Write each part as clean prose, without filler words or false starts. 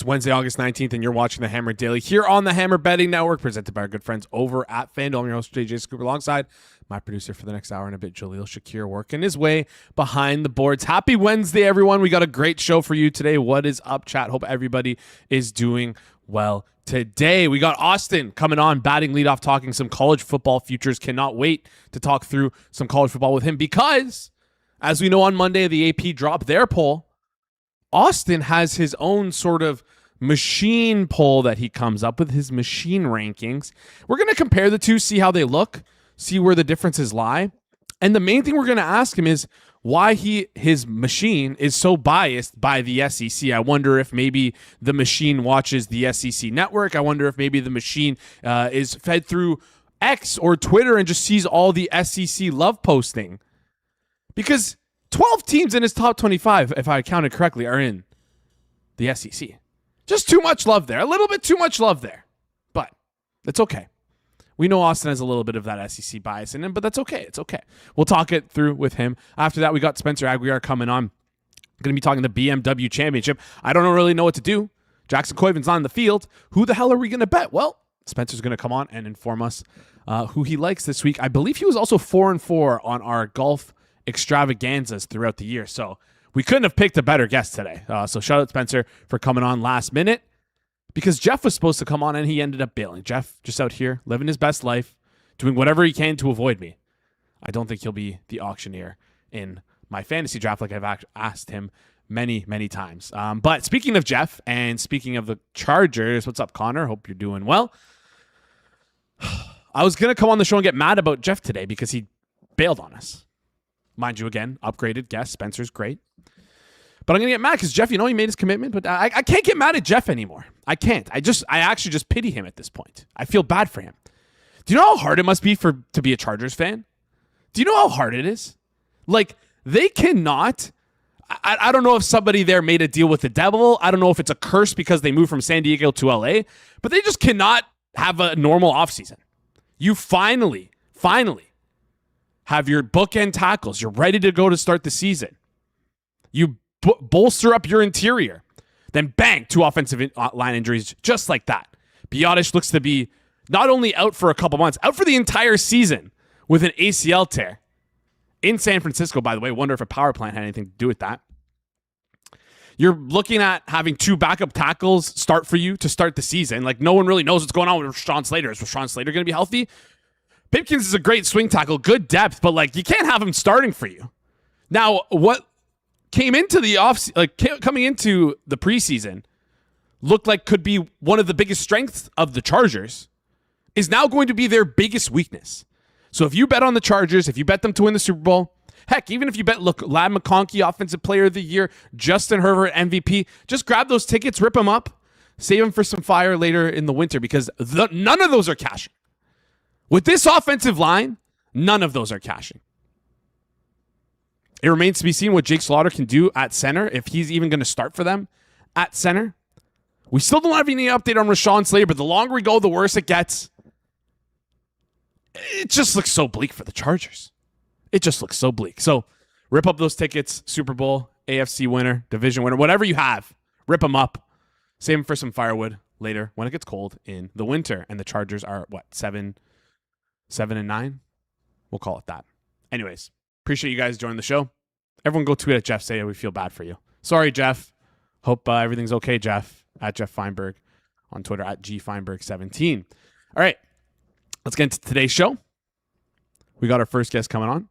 Wednesday, August 19th, and you're watching the Hammer Daily here on the Hammer Betting Network, presented by our good friends over at FanDuel. I'm your host, JJ Scooper, alongside my producer for the next hour and a bit, Jaleel Shakir, working his way behind the boards. Happy Wednesday, everyone. We got a great show for you today. What is up, chat? Hope everybody is doing well today. We got Austin coming on, batting leadoff, talking some college football futures. Cannot wait to talk through some college football with him because, as we know, on Monday, the AP dropped their poll. Austin has his own sort of machine poll that he comes up with, his machine rankings. We're going to compare the two, see how they look, see where the differences lie. And the main thing we're going to ask him is why his machine is so biased by the SEC. I wonder if maybe the machine watches the SEC network. I wonder if maybe the machine is fed through X or Twitter and just sees all the SEC love posting. Because 12 teams in his top 25, if I counted correctly, are in the SEC. Just too much love there. A little bit too much love there. But it's okay. We know Austin has a little bit of that SEC bias in him, but that's okay. It's okay. We'll talk it through with him. After that, we got Spencer Aguiar coming on. Going to be talking the BMW Championship. I don't really know what to do. Jackson Coyvin's not in the field. Who the hell are we going to bet? Well, Spencer's going to come on and inform us who he likes this week. I believe he was also 4-4 on our golf extravaganzas throughout the year. So we couldn't have picked a better guest today. So shout out Spencer for coming on last minute because Jeff was supposed to come on and he ended up bailing. Jeff just out here living his best life, doing whatever he can to avoid me. I don't think he'll be the auctioneer in my fantasy draft like I've asked him many, many times. But speaking of Jeff and speaking of the Chargers, what's up, Connor? Hope you're doing well. I was going to come on the show and get mad about Jeff today because he bailed on us. Mind you, again, upgraded guest. Spencer's great. But I'm going to get mad because Jeff, he made his commitment, but I can't get mad at Jeff anymore. I can't. I actually just pity him at this point. I feel bad for him. Do you know how hard it must be to be a Chargers fan? Do you know how hard it is? Like, they cannot... I don't know if somebody there made a deal with the devil. I don't know if it's a curse because they moved from San Diego to LA, but they just cannot have a normal offseason. You finally have your bookend tackles. You're ready to go to start the season. You bolster up your interior. Then bang, 2 offensive line injuries just like that. Biotish looks to be not only out for a couple months, out for the entire season with an ACL tear. In San Francisco, by the way. Wonder if a power plant had anything to do with that. You're looking at having 2 backup tackles start for you to start the season. Like, no one really knows what's going on with Rashawn Slater. Is Rashawn Slater going to be healthy? Pipkins is a great swing tackle, good depth, but like you can't have him starting for you. Now, what came into the coming into the preseason looked like could be one of the biggest strengths of the Chargers is now going to be their biggest weakness. So if you bet on the Chargers, if you bet them to win the Super Bowl, heck, even if you bet, Lad McConkey, Offensive Player of the Year, Justin Herbert, MVP, just grab those tickets, rip them up, save them for some fire later in the winter because none of those are cashing. With this offensive line, none of those are cashing. It remains to be seen what Jake Slaughter can do at center, if he's even going to start for them at center. We still don't have any update on Rashawn Slater, but the longer we go, the worse it gets. It just looks so bleak for the Chargers. It just looks so bleak. So rip up those tickets, Super Bowl, AFC winner, division winner, whatever you have, rip them up. Save them for some firewood later when it gets cold in the winter. And the Chargers are, 7-9? We'll call it that. Anyways, appreciate you guys joining the show. Everyone go tweet at Jeff, say we feel bad for you. Sorry, Jeff. Hope everything's okay, Jeff. At Jeff Feinberg on Twitter, at GFeinberg17. All right, let's get into today's show. We got our first guest coming on.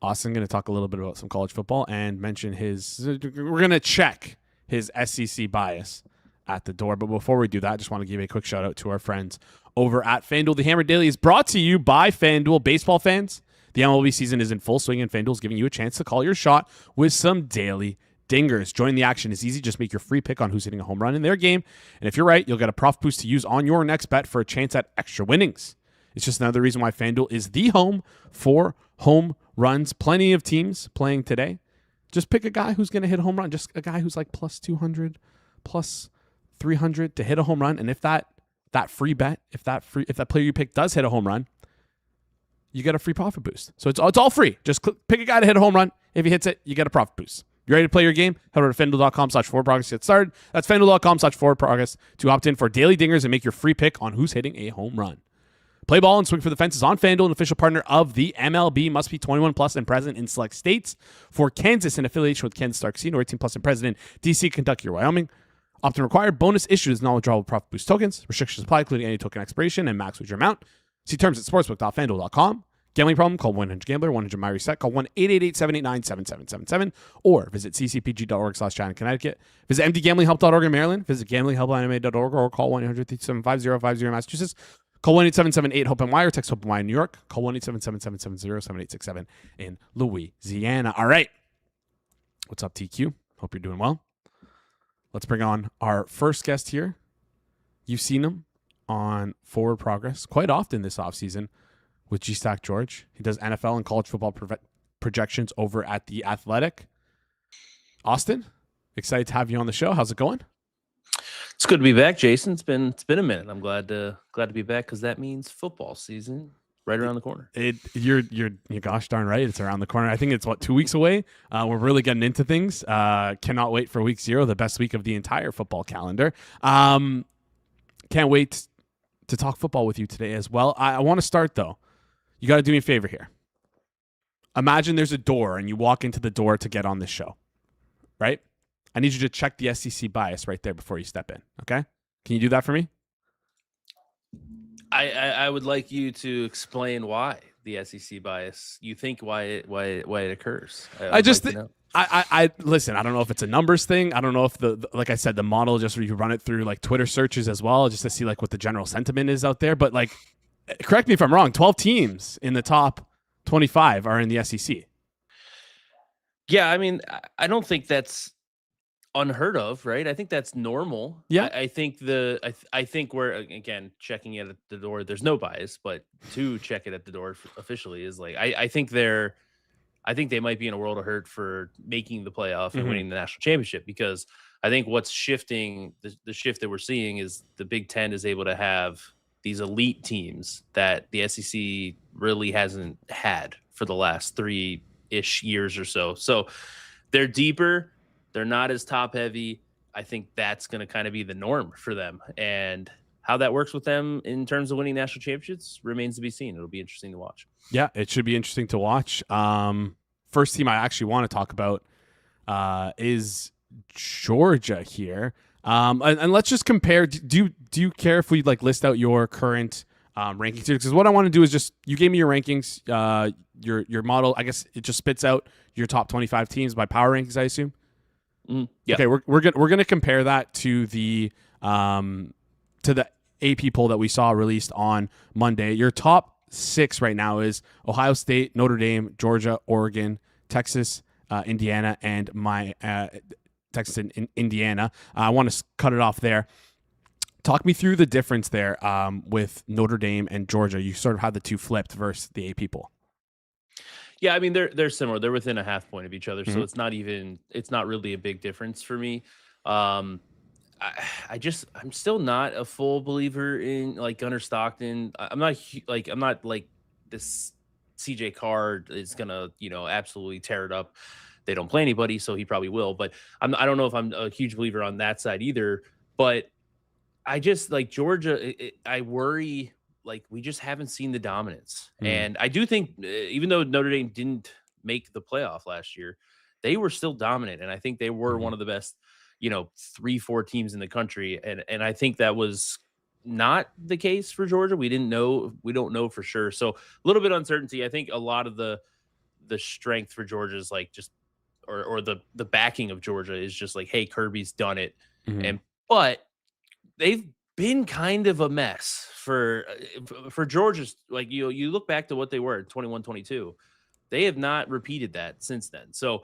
Austin going to talk a little bit about some college football and mention we're going to check his SEC bias at the door. But before we do that, I just want to give a quick shout out to our friends over at FanDuel. The Hammer Daily is brought to you by FanDuel. Baseball fans, the MLB season is in full swing, and FanDuel is giving you a chance to call your shot with some daily dingers. Join the action. It's easy. Just make your free pick on who's hitting a home run in their game. And if you're right, you'll get a prof boost to use on your next bet for a chance at extra winnings. It's just another reason why FanDuel is the home for home runs. Plenty of teams playing today. Just pick a guy who's going to hit a home run. Just a guy who's like plus 200, plus 300 to hit a home run. And if that free bet, if that player you pick does hit a home run, you get a free profit boost. So it's all free. Just pick a guy to hit a home run. If he hits it, you get a profit boost. You ready to play your game? Head over to FanDuel.com/forwardprogress to get started. That's FanDuel.com/forwardprogress to opt in for daily dingers and make your free pick on who's hitting a home run. Play ball and swing for the fences on FanDuel, an official partner of the MLB. Must be 21 plus and present in select states. For Kansas, in affiliation with Kansas Star Casino, 18 plus and present in D.C., Kentucky, or Wyoming. Opt-in required. Bonus issued is non-withdrawable profit boost tokens. Restrictions apply, including any token expiration and max withdrawal amount. See terms at sportsbook.fanduel.com. Gambling problem? Call 1-800-GAMBLER, 1-800-MY-RESET. Call 1-888-789-7777 or visit ccpg.org/China, Connecticut. Visit mdgamblinghelp.org in Maryland. Visit gamblinghelplinema.org or call 1-800-375-050 Massachusetts. Call 1-877-8-HOPE-NY or text HOPE-NY in New York. Call 1-877-770-7867 in Louisiana. All right. What's up, TQ? Hope you're doing well. Let's bring on our first guest here. You've seen him on Forward Progress quite often this offseason with G-Stack George. He does NFL and college football projections over at The Athletic. Austin, excited to have you on the show. How's it going? It's good to be back, Jason. It's been a minute. I'm glad to be back because that means football season right around the corner. You're gosh darn right. It's around the corner. I think it's 2 weeks away. We're really getting into things. Cannot wait for week 0, the best week of the entire football calendar. Can't wait to talk football with you today as well. I want to start though. You got to do me a favor here. Imagine there's a door and you walk into the door to get on this show, right? I need you to check the SEC bias right there before you step in. Okay? Can you do that for me? I would like you to explain why the SEC bias. You think why it occurs? I listen. I don't know if it's a numbers thing. I don't know if the like I said, the model just you run it through like Twitter searches as well, just to see like what the general sentiment is out there. But like, correct me if I'm wrong. 12 teams in the top 25 are in the SEC. Yeah, I mean, I don't think that's unheard of, right? I think that's normal. Yeah, I think I think we're again checking it at the door. There's no bias, but to check it at the door officially is like I think they might be in a world of hurt for making the playoff and winning the national championship, because I think what's shifting, the shift that we're seeing is the Big Ten is able to have these elite teams that the SEC really hasn't had for the last 3-ish years or so. So they're deeper. They're not as top heavy. I think that's going to kind of be the norm for them. And how that works with them in terms of winning national championships remains to be seen. It'll be interesting to watch. Yeah, it should be interesting to watch. First team I actually want to talk about is Georgia here. And let's just compare. Do you care if we like list out your current rankings here? Because what I want to do is just, you gave me your rankings, your model. I guess it just spits out your top 25 teams by power rankings, I assume. Yeah. Okay, we're gonna compare that to the AP poll that we saw released on Monday. Your top 6 right now is Ohio State, Notre Dame, Georgia, Oregon, Texas, Indiana, and Texas and Indiana. I want to cut it off there. Talk me through the difference there with Notre Dame and Georgia. You sort of had the two flipped versus the AP poll. Yeah, I mean they're similar. They're within a half point of each other, so it's not really a big difference for me. I'm still not a full believer in like Gunnar Stockton. I'm not like this CJ Card is gonna absolutely tear it up. They don't play anybody, so he probably will. But I don't know if I'm a huge believer on that side either. But I just like Georgia. I worry. Like, we just haven't seen the dominance. And I do think even though Notre Dame didn't make the playoff last year, they were still dominant. And I think they were one of the best, 3-4 teams in the country. And I think that was not the case for Georgia. We don't know for sure. So a little bit of uncertainty. I think a lot of the strength for Georgia is like just, or the backing of Georgia is just like, hey, Kirby's done it. But they've been kind of a mess for Georgia's, like, you look back to what they were 21-22, they have not repeated that since then. So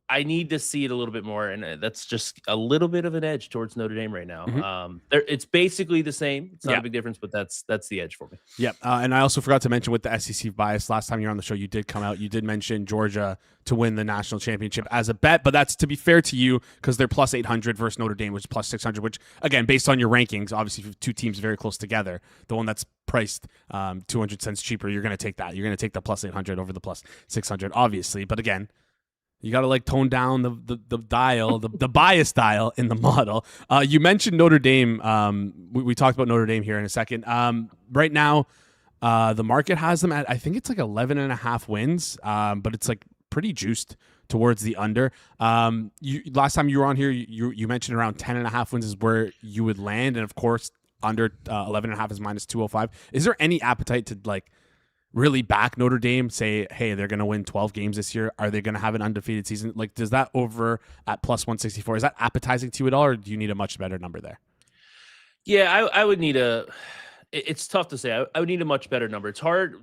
I need to see it a little bit more, and that's just a little bit of an edge towards Notre Dame right now. It's basically the same. It's not a big difference, but that's the edge for me. Yep. And I also forgot to mention with the SEC bias, last time you were on the show, you did come out. You did mention Georgia to win the national championship as a bet, but that's to be fair to you because they're plus 800 versus Notre Dame, which is plus 600, which, again, based on your rankings, obviously two teams very close together, the one that's priced 200 cents cheaper, you're going to take that. You're going to take the plus 800 over the plus 600, obviously. But again, You got to like tone down the dial, the bias dial in the model. You mentioned Notre Dame. We talked about Notre Dame here in a second. Right now, the market has them at, I think it's like 11.5 wins, but it's like pretty juiced towards the under. Last time you were on here, you mentioned around 10.5 wins is where you would land. And of course, under 11.5 is minus 205. Is there any appetite to like really back Notre Dame, say, hey, they're going to win 12 games this year? Are they going to have an undefeated season? Like, does that over at plus 164, is that appetizing to you at all, or do you need a much better number there? Yeah, I would need it's tough to say. I would need a much better number. It's hard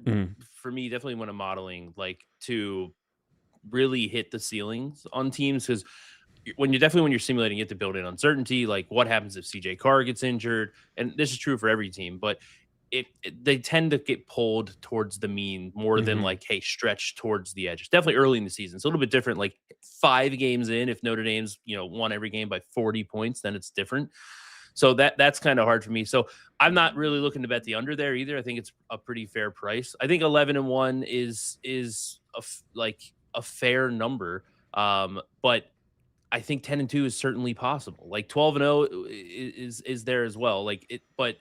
for me, definitely when I'm modeling, like to really hit the ceilings on teams, because when you're simulating, you have to build in uncertainty, like what happens if CJ Carr gets injured, and this is true for every team, but they tend to get pulled towards the mean more than like, hey, stretch towards the edge. It's definitely early in the season. It's a little bit different. Like 5 games in, if Notre Dame's, won every game by 40 points, then it's different. So that's kind of hard for me. So I'm not really looking to bet the under there either. I think it's a pretty fair price. I think 11-1 is a fair number. But I think 10-2 is certainly possible. Like 12-0 is there as well. But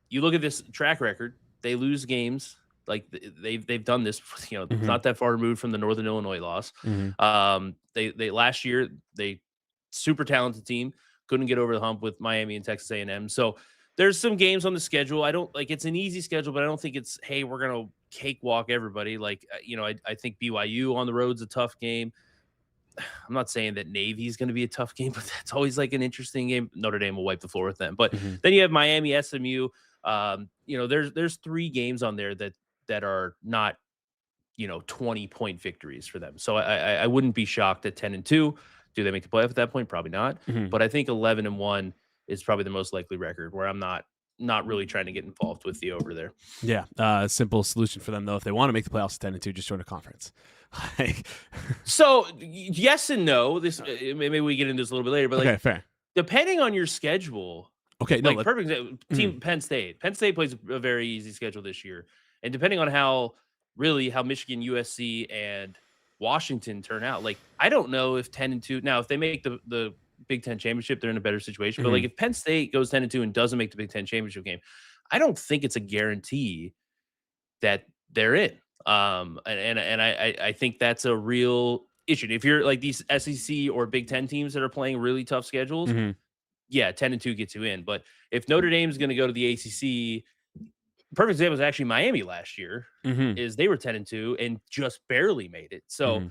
you look at this track record, they lose games. Like they've done this, not that far removed from the Northern Illinois loss. They last year, they super talented team, couldn't get over the hump with Miami and Texas A&M. So there's some games on the schedule. I don't like, it's an easy schedule, but I don't think it's, hey, we're going to cakewalk everybody. Like, I think BYU on the road's a tough game. I'm not saying that Navy's going to be a tough game, but that's always like an interesting game. Notre Dame will wipe the floor with them. But then you have Miami, SMU. There's 3 games on there that are not, 20-point victories for them. So I wouldn't be shocked at 10-2. Do they make the playoff at that point? Probably not. But I think 11-1 is probably the most likely record where I'm not really trying to get involved with the over there. Yeah. Simple solution for them though. If they want to make the playoffs 10-2, just join a conference. So yes and no. This maybe we get into this a little bit later, but okay, fair. Depending on your schedule. Okay, no, perfect team. Penn State plays a very easy schedule this year, and depending on how Michigan, USC, and Washington turn out, like I don't know if 10-2. Now, if they make the Big Ten championship, they're in a better situation. But like if Penn State goes 10-2 and doesn't make the Big Ten championship game, I don't think it's a guarantee that they're in. I think that's a real issue. If you're like these SEC or Big Ten teams that are playing really tough schedules, yeah, 10-2 gets you in. But if Notre Dame's going to go to the ACC, perfect example was actually Miami last year. Is they were 10-2 and just barely made it. So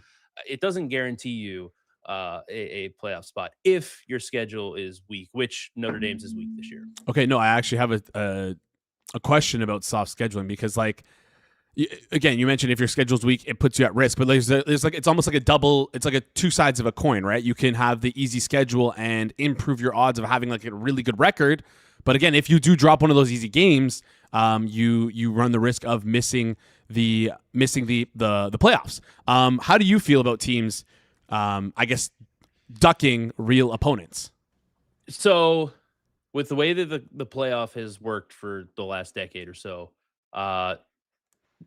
it doesn't guarantee you a playoff spot if your schedule is weak, which Notre Dame's is weak this year. Okay, no, I actually have a question about soft scheduling because like. Again, you mentioned if your schedule's weak, it puts you at risk. But there's like it's almost like it's like a 2 sides of a coin, right? You can have the easy schedule and improve your odds of having like a really good record. But again, if you do drop one of those easy games, you run the risk of missing the playoffs. How do you feel about teams? I guess ducking real opponents. So, with the way that the playoff has worked for the last decade or so,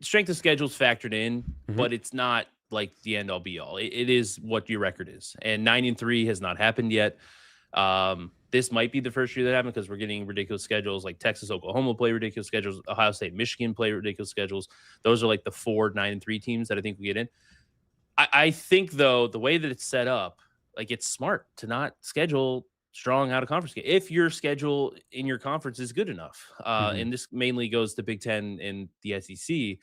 strength of schedule's factored in, but it's not like the end all be all. It is what your record is, and 9-3 has not happened yet. This might be the first year that happened because we're getting ridiculous schedules. Like Texas, Oklahoma play ridiculous schedules. Ohio State, Michigan play ridiculous schedules. Those are like the 4 9-3 teams that I think we get in. I think though the way that it's set up, like it's smart to not schedule strong out of conference game if your schedule in your conference is good enough. And this mainly goes to Big Ten and the SEC,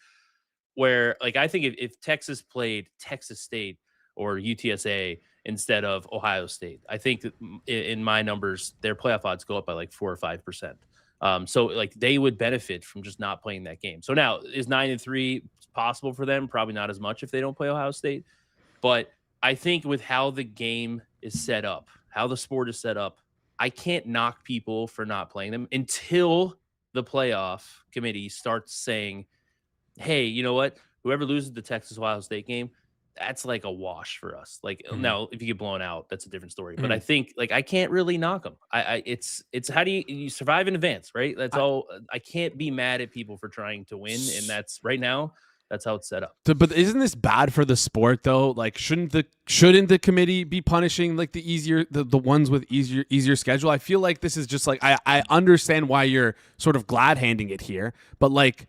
where like I think if Texas played Texas State or UTSA instead of Ohio State, I think that in my numbers their playoff odds go up by like 4 or 5%. So like they would benefit from just not playing that game. So now is 9-3 possible for them? Probably not as much if they don't play Ohio State, but I think with how the game is set up, how the sport is set up, I can't knock people for not playing them until the playoff committee starts saying, hey, you know what? Whoever loses the Texas-Ohio State game, that's like a wash for us. Like now, if you get blown out, that's a different story. But I think like I can't really knock them. It's how do you survive in advance, right? That's all. I can't be mad at people for trying to win, and that's right now. That's how it's set up. But isn't this bad for the sport though? Like, shouldn't the committee be punishing like the ones with easier schedule? I feel like this is just like I understand why you're sort of glad handing it here, but like,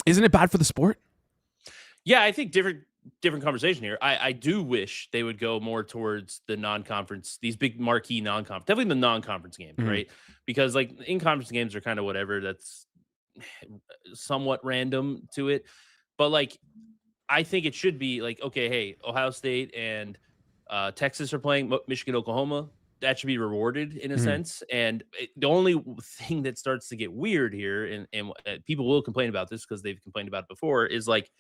isn't it bad for the sport? Yeah, I think different conversation here. I do wish they would go more towards the non-conference, these big marquee non-conference, definitely the non-conference games, right? Because like in-conference games are kind of whatever. That's somewhat random to it, but like I think it should be like, okay, hey, Ohio State and Texas are playing, Michigan, Oklahoma. That should be rewarded in a sense. And the only thing that starts to get weird here, and people will complain about this because they've complained about it before, is like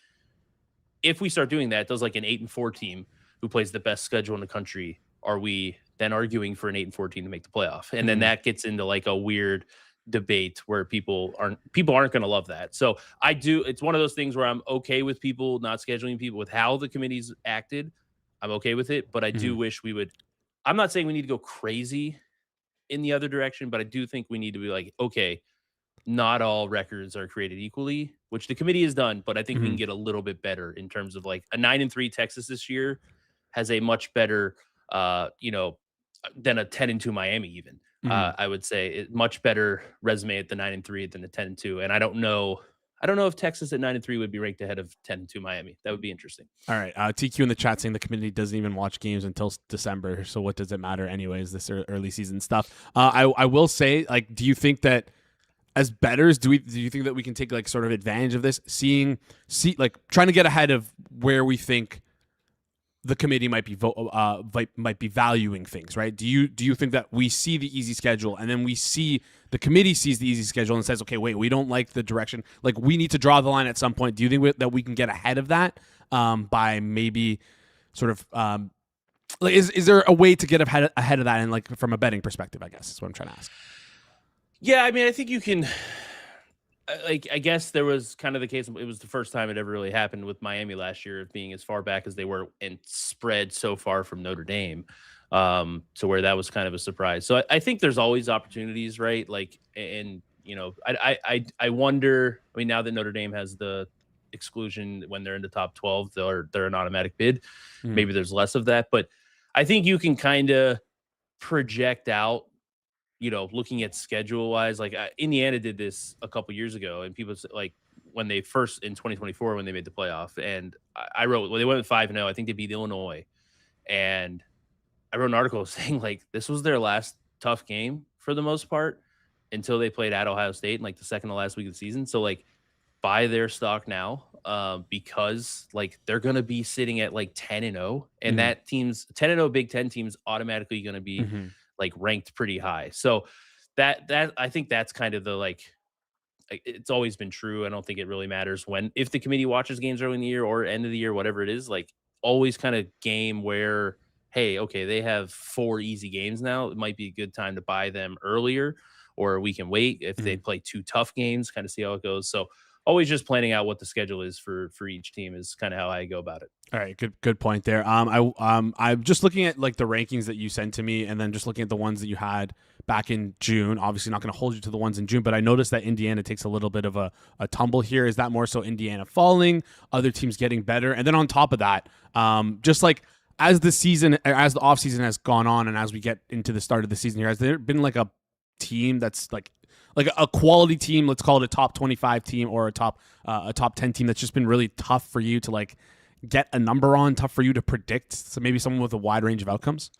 if we start doing that, does like an 8-4 team who plays the best schedule in the country, are we then arguing for an 8-4 team to make the playoff? And then that gets into like a weird debate where people aren't going to love that. So it's one of those things where I'm okay with people not scheduling people with how the committee's acted. I'm okay with it, but I do wish we would. I'm not saying we need to go crazy in the other direction, but I do think we need to be like, okay, not all records are created equally, which the committee has done, but I think we can get a little bit better in terms of like a 9-3 Texas this year has a much better, than a 10-2 Miami even. I would say much better resume at the 9-3 than the 10-2. And I don't know if Texas at 9-3 would be ranked ahead of 10-2 Miami. That would be interesting. All right. TQ in the chat saying the committee doesn't even watch games until December. So what does it matter anyways, this early season stuff? I will say, like, do you think that as bettors, do you think that we can take like sort of advantage of this, like trying to get ahead of where we think the committee might be valuing things, right? Do you think that we see the easy schedule and then the committee sees the easy schedule and says, okay, wait, we don't like the direction, like we need to draw the line at some point? Do you think that we can get ahead of that by maybe sort of like is there a way to get ahead of that, and like from a betting perspective, I guess is what I'm trying to ask. Yeah, I mean, I think you can. Like, I guess there was kind of the case. It was the first time it ever really happened with Miami last year, of being as far back as they were and spread so far from Notre Dame, to where that was kind of a surprise. So I think there's always opportunities, right? Like, and I wonder. I mean, now that Notre Dame has the exclusion when they're in the top 12, they're an automatic bid. Maybe there's less of that, but I think you can kind of project out. Looking at schedule wise, like Indiana did this a couple years ago, and people like when they first in 2024 when they made the playoff, and I wrote when they went 5-0, I think they beat Illinois, and I wrote an article saying like this was their last tough game for the most part until they played at Ohio State in like the second to last week of the season. So like buy their stock now, because like they're gonna be sitting at like 10-0, and that team's 10-0 Big Ten team's automatically gonna be like ranked pretty high. So that I think that's kind of the like it's always been true. I don't think it really matters if the committee watches games early in the year or end of the year, whatever it is, like always kind of game where, hey, okay, they have 4 easy games now. It might be a good time to buy them earlier, or we can wait if they play 2 tough games, kind of see how it goes. So always just planning out what the schedule is for each team is kind of how I go about it. All right, good point there. I'm just looking at like the rankings that you sent to me, and then just looking at the ones that you had back in June. Obviously, not going to hold you to the ones in June, but I noticed that Indiana takes a little bit of a tumble here. Is that more so Indiana falling, other teams getting better, and then on top of that, just like as the off season has gone on, and as we get into the start of the season here, has there been like a team that's like a quality team, let's call it a top 25 team or a top 10 team that's just been really tough for you to like get a number on, tough for you to predict? So maybe someone with a wide range of outcomes.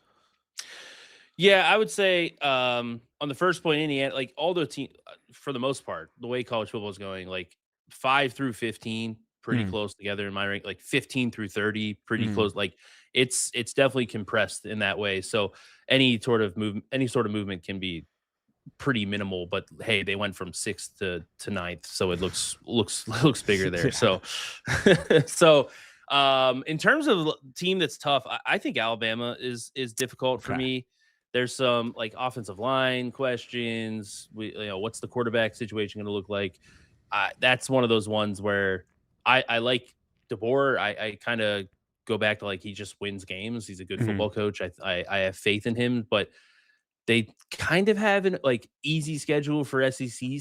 Yeah, I would say on the first point, Indiana, like all the team for the most part, the way college football is going, like 5 through 15, pretty close together in my rank, like 15 through 30, pretty close. Like it's definitely compressed in that way. So any sort of movement can be pretty minimal, but hey, they went from 6th to 9th, so it looks bigger there. So in terms of team that's tough, I think Alabama is difficult for me. There's some like offensive line questions. What's the quarterback situation going to look like? That's one of those ones where I like DeBoer. I kind of go back to like he just wins games. He's a good football coach. I have faith in him, but they kind of have an like easy schedule for SEC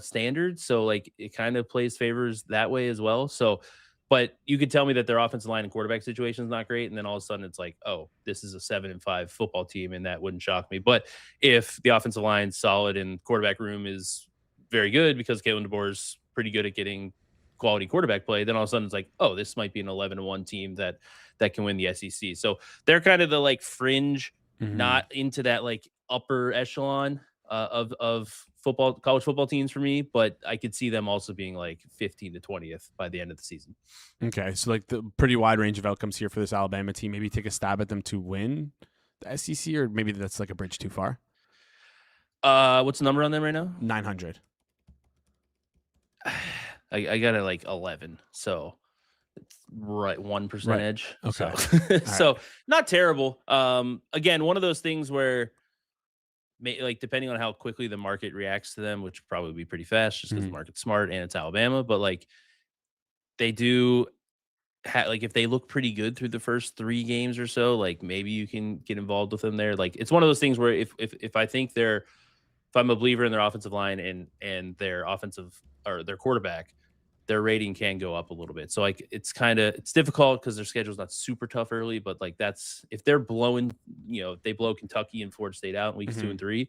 standards, so like it kind of plays favors that way as well. So, but you could tell me that their offensive line and quarterback situation is not great, and then all of a sudden it's like, oh, this is a 7-5 football team, and that wouldn't shock me. But if the offensive line's solid and quarterback room is very good because Kalen DeBoer's pretty good at getting quality quarterback play, then all of a sudden it's like, oh, this might be an 11-1 team that can win the SEC. So they're kind of the like fringe, not into that like upper echelon of football, college football teams for me, but I could see them also being like 15 to 20th by the end of the season. Okay, so like the pretty wide range of outcomes here for this Alabama team. Maybe take a stab at them to win the SEC, or maybe that's like a bridge too far. What's the number on them right now? 900. I got it like 11, so it's right 1% edge. Okay, so right. Not terrible. Again, one of those things where like depending on how quickly the market reacts to them, which would probably be pretty fast, just because the market's smart and it's Alabama. But like they do, like if they look pretty good through the first 3 games or so, like maybe you can get involved with them there. Like it's one of those things where if I think if I'm a believer in their offensive line and their offensive or their quarterback, their rating can go up a little bit. So like it's difficult because their schedule's not super tough early, but like that's if they're blowing, if they blow Kentucky and Florida State out in weeks 2 and 3,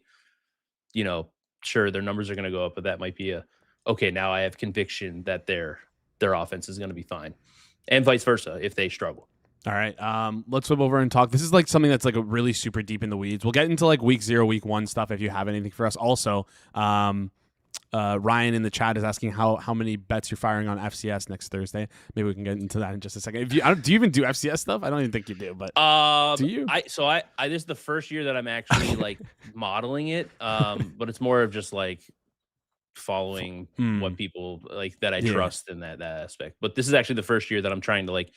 sure their numbers are going to go up, but that might be okay, now I have conviction that their offense is going to be fine, and vice versa if they struggle. All right. Let's flip over and talk. This is like something that's like a really super deep in the weeds. We'll get into like week 0, week 1 stuff if you have anything for us. Also, Ryan in the chat is asking how many bets you're firing on FCS next Thursday. Maybe we can get into that in just a second. Do you even do FCS stuff? I don't even think you do, but do you? I this is the first year that I'm actually like modeling it, but it's more of just like following what people like that I trust in that aspect. But this is actually the first year that I'm trying to like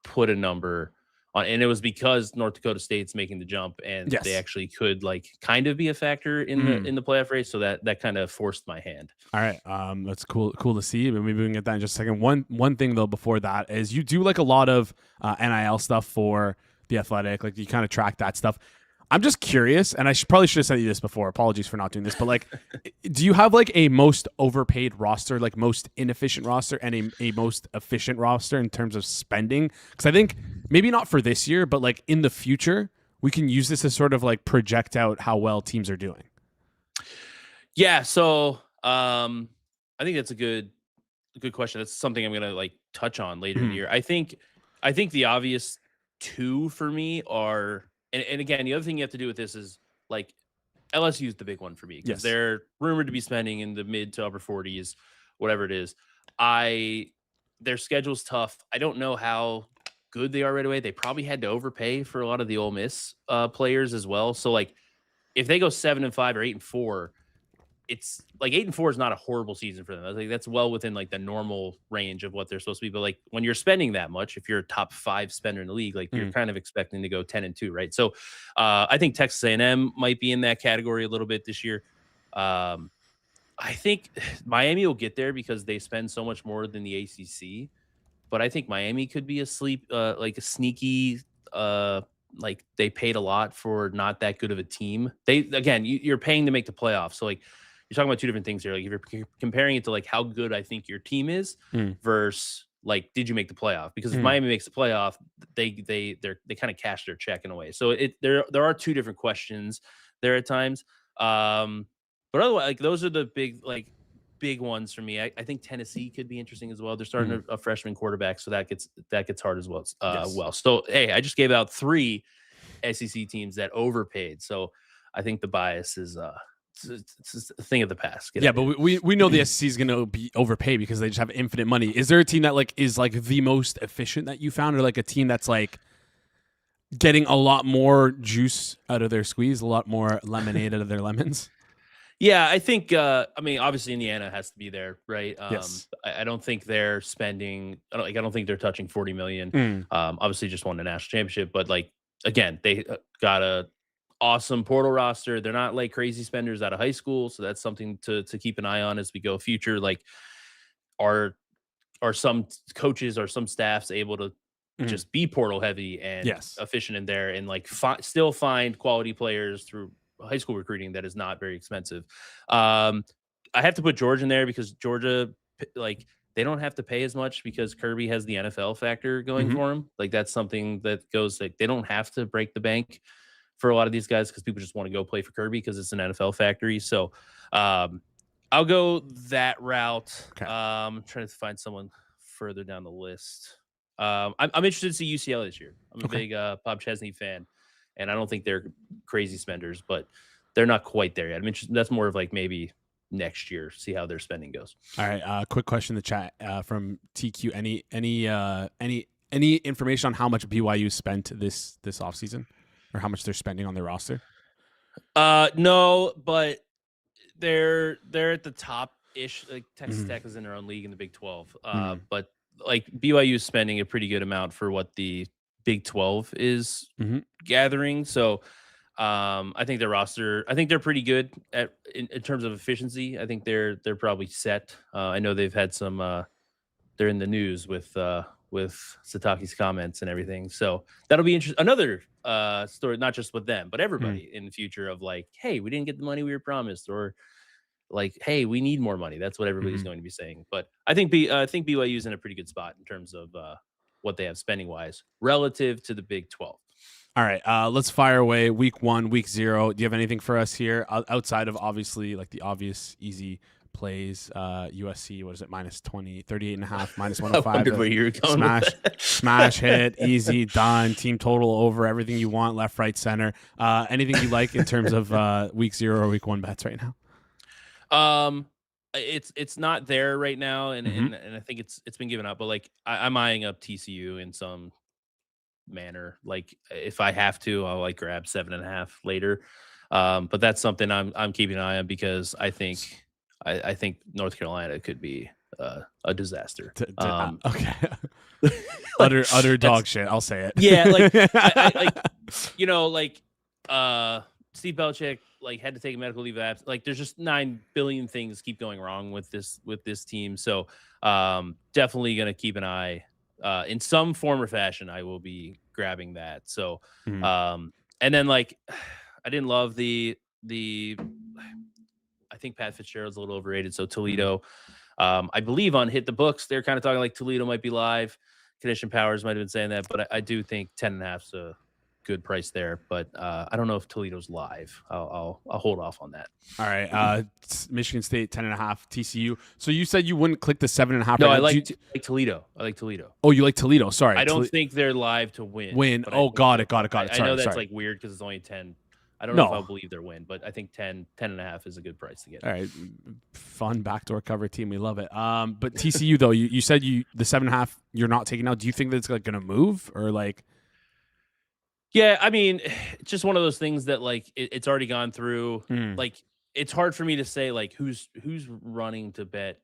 put a number on, and it was because North Dakota State's making the jump, and they actually could like kind of be a factor in the playoff race. So that kind of forced my hand. All right, that's cool to see. But maybe we can get that in just a second. One thing though before that is you do like a lot of NIL stuff for the Athletic. Like you kind of track that stuff. I'm just curious, and I probably should have said you this before. Apologies for not doing this, but like, do you have like a most overpaid roster, like most inefficient roster, and a most efficient roster in terms of spending? Because I think maybe not for this year, but like in the future, we can use this to sort of like project out how well teams are doing. Yeah, so I think that's a good question. That's something I'm gonna like touch on later in the year. I think the obvious 2 for me are. And again, the other thing you have to do with this is like LSU is the big one for me because they're rumored to be spending in the mid to upper 40s, whatever it is. Their schedule's tough. I don't know how good they are right away. They probably had to overpay for a lot of the Ole Miss players as well. So like if they go 7-5 or 8-4, it's like 8-4 is not a horrible season for them. I think that's well within like the normal range of what they're supposed to be. But like when you're spending that much, if you're a top 5 spender in the league, like you're kind of expecting to go 10-2, right? So I think Texas A&M might be in that category a little bit this year. I think Miami will get there because they spend so much more than the ACC. But I think Miami could be like a sneaky. Like they paid a lot for not that good of a team. You're paying to make the playoffs, so like. You're talking about 2 different things here. Like if you're comparing it to like how good I think your team is versus like, did you make the playoff? Because if Miami makes the playoff, they kind of cash their check in a way. So there are 2 different questions there at times. But otherwise, like those are the big ones for me. I think Tennessee could be interesting as well. They're starting a freshman quarterback, so that gets hard as well. Well, so hey, I just gave out 3 SEC teams that overpaid. So I think the bias is it's a thing of the past. But we know the SEC is going to be overpaid because they just have infinite money. Is there a team that like is like the most efficient that you found, or like a team that's like getting a lot more juice out of their squeeze, a lot more lemonade out of their lemons? Yeah, I think. I mean, obviously Indiana has to be there, right? Yes. I don't think they're spending. I don't think they're touching $40 million. Obviously, just won the national championship, but like again, they got a awesome portal roster. They're not like crazy spenders out of high school, so that's something to keep an eye on as we go future. Like, are some coaches or some staffs able to just be portal heavy and efficient in there and like still find quality players through high school recruiting that is not very expensive. I have to put Georgia in there because Georgia, like, they don't have to pay as much because Kirby has the NFL factor going for him. Like, that's something that goes, like, they don't have to break the bank for a lot of these guys because people just want to go play for Kirby because it's an NFL factory. So I'll go that route. Okay. I'm trying to find someone further down the list. I'm interested to see UCLA this year. I'm a big Bob Chesney fan, and I don't think they're crazy spenders, but they're not quite there yet. I'm interested. That's more of like maybe next year, see how their spending goes. All right. Quick question in the chat from TQ. Any information on how much BYU spent this offseason, or how much they're spending on their roster? No, but they're at the top ish. Like Texas Tech is in their own league in the Big 12. But like BYU is spending a pretty good amount for what the Big 12 is gathering. So I think their roster, I think they're pretty good in terms of efficiency. I think they're probably set. I know they've had some they're in the news with Sataki's comments and everything. So that'll be interesting. Another story, not just with them, but everybody in the future of like, hey, we didn't get the money we were promised, or like, hey, we need more money. That's what everybody's going to be saying. But I think BYU's in a pretty good spot in terms of what they have spending wise relative to the Big 12. All right, let's fire away. Week 1, week 0. Do you have anything for us here outside of obviously like the obvious easy plays? USC, what is it? -20, 38.5, -105. I wondered where you were going. Smash hit, easy, done. Team total over, everything you want, left, right, center. Anything you like in terms of week 0 or week 1 bets right now? It's not there right now, and I think it's been given up. But like I'm eyeing up TCU in some manner. Like if I have to, I'll like grab 7.5 later. But that's something I'm keeping an eye on because I think North Carolina could be a disaster. Okay. utter dog shit. I'll say it. Yeah, like Steve Belichick like had to take a medical leave of absence. Like there's just 9 billion things keep going wrong with this team. So definitely gonna keep an eye in some form or fashion. I will be grabbing that. So and then like I didn't love the I think Pat Fitzgerald's a little overrated. So Toledo, I believe on Hit the Books, they're kind of talking like Toledo might be live. Condition Powers might have been saying that, but I do think 10.5's a good price there. But I don't know if Toledo's live. I'll hold off on that. All right. Michigan State 10.5, TCU. So you said you wouldn't click the 7.5. No, I like Toledo. I like Toledo. Oh, you like Toledo. Sorry. I don't think they're live to win. Oh, got it. Sorry, I know that's like weird because it's only 10. I don't know if I'll believe their win, but I think 10.5 is a good price to get. All right. Fun backdoor cover team. We love it. But TCU, though, you said the 7.5 you're not taking out. Do you think that it's like going to move or like? Yeah, I mean, it's just one of those things that like it's already gone through. Like it's hard for me to say like who's running to bet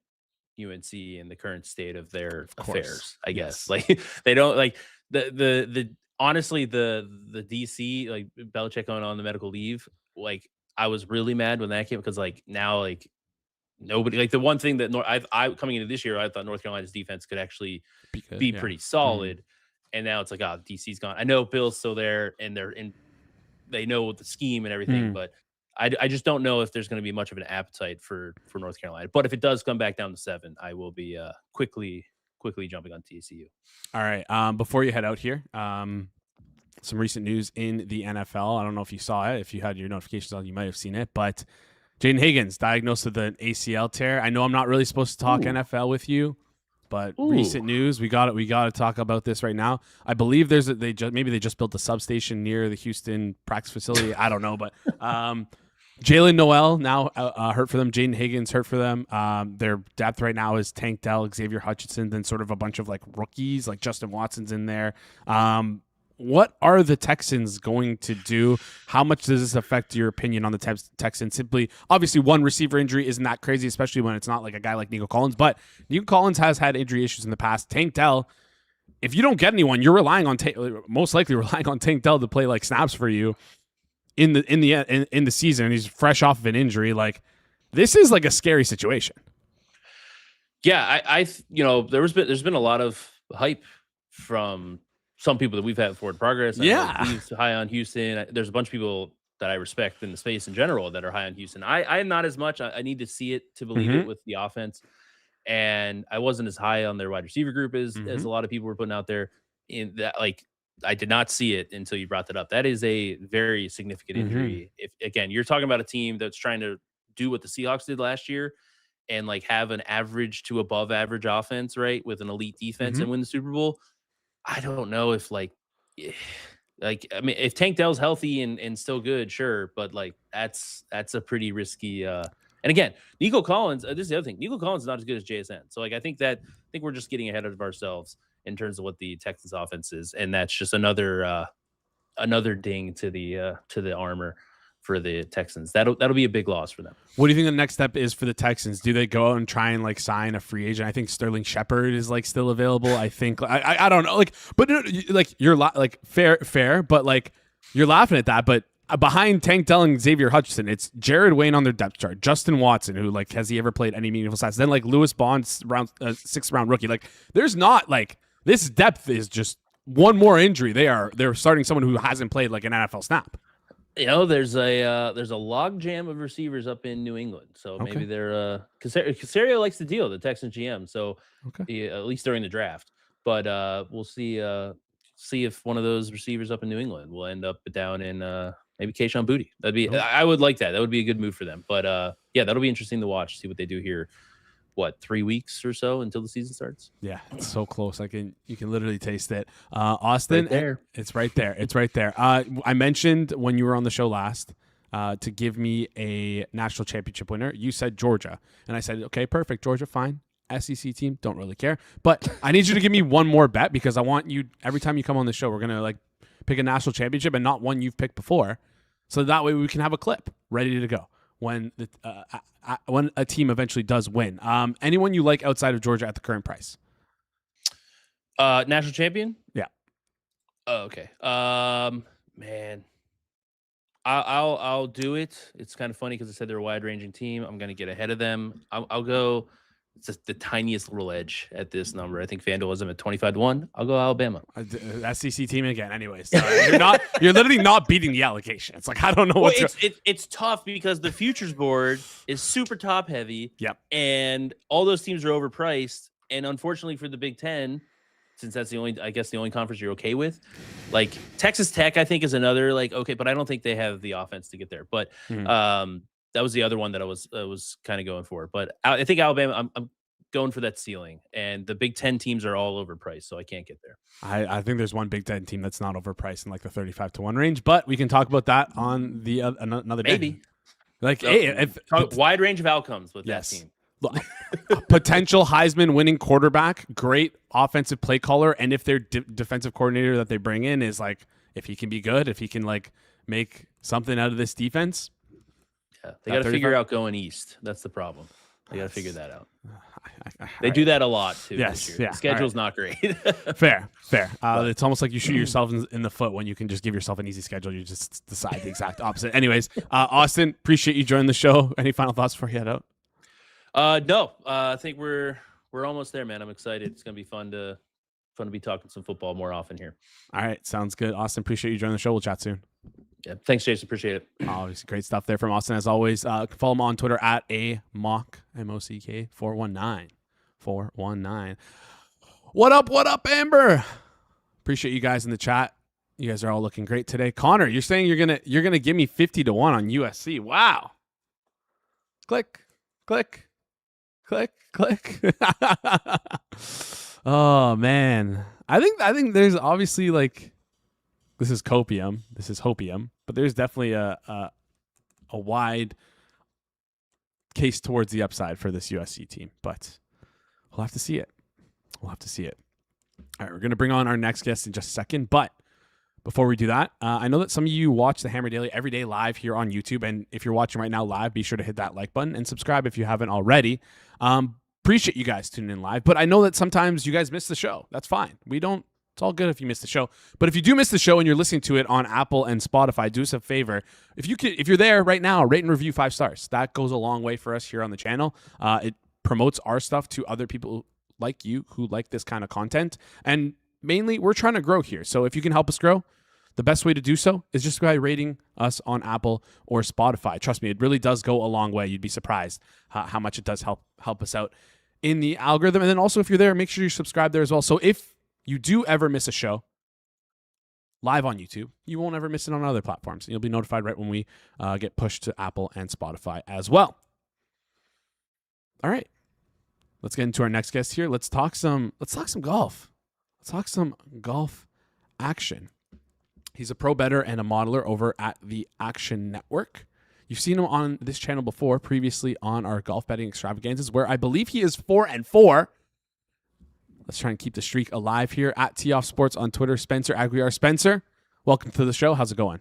UNC in the current state of their affairs. I guess like they don't like the honestly, the DC, like Belichick going on the medical leave, like I was really mad when that came because like now like nobody like the one thing that I coming into this year I thought North Carolina's defense could actually be pretty solid, and now it's like DC's gone. I know Bill's still there and they know the scheme and everything, but I just don't know if there's going to be much of an appetite for North Carolina. But if it does come back down to 7, I will be quickly jumping on TCU. All right. Before you head out here, some recent news in the NFL. I don't know if you saw it. If you had your notifications on, you might have seen it. But Jaden Higgins diagnosed with an ACL tear. I know I'm not really supposed to talk NFL with you, but recent news. We got it. We got to talk about this right now. I believe they just built a substation near the Houston practice facility. I don't know, but Jalen Noel now hurt for them. Jaden Higgins hurt for them. Their depth right now is Tank Dell, Xavier Hutchinson, then sort of a bunch of like rookies, like Justin Watson's in there. What are the Texans going to do? How much does this affect your opinion on the Texans? Simply, obviously, one receiver injury isn't that crazy, especially when it's not like a guy like Nico Collins. But Nico Collins has had injury issues in the past. Tank Dell, if you don't get anyone, you're relying on most likely relying on Tank Dell to play like snaps for you in the season. He's fresh off of an injury. Like this is like a scary situation. Yeah, I there's been a lot of hype from some people that we've had forward progress. He's high on Houston. There's a bunch of people that I respect in the space in general that are high on Houston. I am not as much. I need to see it to believe it with the offense. And I wasn't as high on their wide receiver group as a lot of people were putting out there. In that, like, I did not see it until you brought that up. That is a very significant injury. If again, you're talking about a team that's trying to do what the Seahawks did last year and like have an average to above average offense, right, with an elite defense and win the Super Bowl. I don't know if like I mean, if Tank Dell's healthy and still good, sure, but like that's a pretty risky. And again, Nico Collins. This is the other thing. Nico Collins is not as good as JSN. So like I think we're just getting ahead of ourselves in terms of what the Texans offense is, and that's just another ding to the armor for the Texans. That'll be a big loss for them. What do you think the next step is for the Texans? Do they go out and try and like sign a free agent? I think Sterling Shepard is like still available. I think I don't know, like, but like you're like fair, but like you're laughing at that. But behind Tank Dell and Xavier Hutchinson, it's Jared Wayne on their depth chart, Justin Watson, who like has he ever played any meaningful snaps? Then like Lewis Bond, sixth round rookie. Like there's not like this depth is just one more injury. They're starting someone who hasn't played like an NFL snap. You know, there's a log jam of receivers up in New England, so maybe they're Caserio likes the deal, the Texans GM, so at least during the draft. But we'll see if one of those receivers up in New England will end up down in maybe Kayshon Boutte. That'd be I would like that. That would be a good move for them. But yeah, that'll be interesting to watch. See what they do here. What, 3 weeks or so until the season starts? Yeah, it's so close. You can literally taste it. Austin, right there. It's right there. It's right there. I mentioned when you were on the show last to give me a national championship winner. You said Georgia, and I said, okay, perfect, Georgia, fine. SEC team, don't really care. But I need you to give me one more bet because I want you every time you come on the show, we're gonna like pick a national championship and not one you've picked before, so that way we can have a clip ready to go when a team eventually does win. Anyone you like outside of Georgia at the current price? National champion? Yeah. Oh, okay. Man, I'll do it. It's kind of funny because I said they're a wide-ranging team. I'm going to get ahead of them. I'll go. It's just the tiniest little edge at this number. I think FanDuel has them at 25-1. I'll go Alabama. SEC team again. Anyways, you're literally not beating the allocation. It's like I don't know what. It's tough because the futures board is super top heavy. Yep. And all those teams are overpriced. And unfortunately for the Big Ten, since that's the only conference you're okay with, like Texas Tech, I think is another like okay, but I don't think they have the offense to get there. But that was the other one that I was kind of going for. But I think Alabama, I'm going for that ceiling. And the Big Ten teams are all overpriced, so I can't get there. I think there's one Big Ten team that's not overpriced in like the 35-1 range, but we can talk about that on the another day. Maybe. Like, so, hey, wide range of outcomes with that team. Potential Heisman winning quarterback, great offensive play caller, and if their defensive coordinator that they bring in is like, if he can be good, if he can like make something out of this defense. Yeah, they got to figure out going east. That's the problem. They got to figure that out. They do that a lot too. Yes, this year. The schedule's not great. Fair. It's almost like you shoot yourself in the foot when you can just give yourself an easy schedule. You just decide the exact opposite. Anyways, Austin, appreciate you joining the show. Any final thoughts before you head out? No. I think we're almost there, man. I'm excited. It's gonna be fun to be talking some football more often here. All right, sounds good. Austin, appreciate you joining the show. We'll chat soon. Yeah, thanks, Jason. Appreciate it. Obviously, great stuff there from Austin as always. Follow him on Twitter at amock MOCK 419. What up, Amber? Appreciate you guys in the chat. You guys are all looking great today. Connor, you're saying you're gonna give me 50-1 on USC. Wow. Click. Oh man, I think there's obviously like. This is copium. This is hopium. But there's definitely a wide case towards the upside for this USC team. But we'll have to see it. All right, we're going to bring on our next guest in just a second. But before we do that, I know that some of you watch the Hammer Daily every day live here on YouTube. And if you're watching right now live, be sure to hit that like button and subscribe if you haven't already. Appreciate you guys tuning in live. But I know that sometimes you guys miss the show. That's fine. It's all good if you miss the show. But if you do miss the show and you're listening to it on Apple and Spotify, do us a favor. If you're there right now, rate and review 5 stars. That goes a long way for us here on the channel. It promotes our stuff to other people like you who like this kind of content. And mainly, we're trying to grow here. So if you can help us grow, the best way to do so is just by rating us on Apple or Spotify. Trust me, it really does go a long way. You'd be surprised how much it does help us out in the algorithm. And then also, if you're there, make sure you subscribe there as well. So if you do ever miss a show live on YouTube, you won't ever miss it on other platforms. You'll be notified right when we get pushed to Apple and Spotify as well. All right, let's get into our next guest here. Let's talk some golf. Let's talk some golf action. He's a pro bettor and a modeler over at the Action Network. You've seen him on this channel before, previously on our golf betting extravaganzas, where I believe he is 4-4. Let's try and keep the streak alive here at Tee Off Sports on Twitter. Spencer Aguiar. Spencer, welcome to the show. How's it going?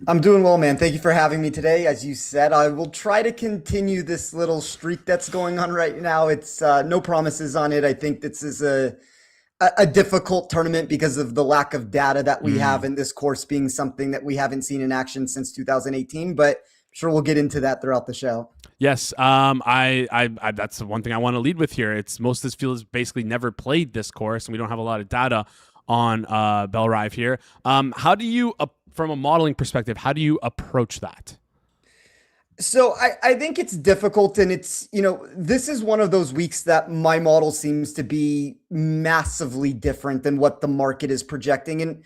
I'm doing well, man. Thank you for having me today. As you said, I will try to continue this little streak that's going on right now. It's no promises on it. I think this is a difficult tournament because of the lack of data that we have, and this course being something that we haven't seen in action since 2018. But sure, we'll get into that throughout the show. Yes, I that's the one thing I want to lead with here. It's most of this field has basically never played this course, and we don't have a lot of data on Bellrive here. How do you, from a modeling perspective, how do you approach that? So I think it's difficult, and it's, this is one of those weeks that my model seems to be massively different than what the market is projecting. And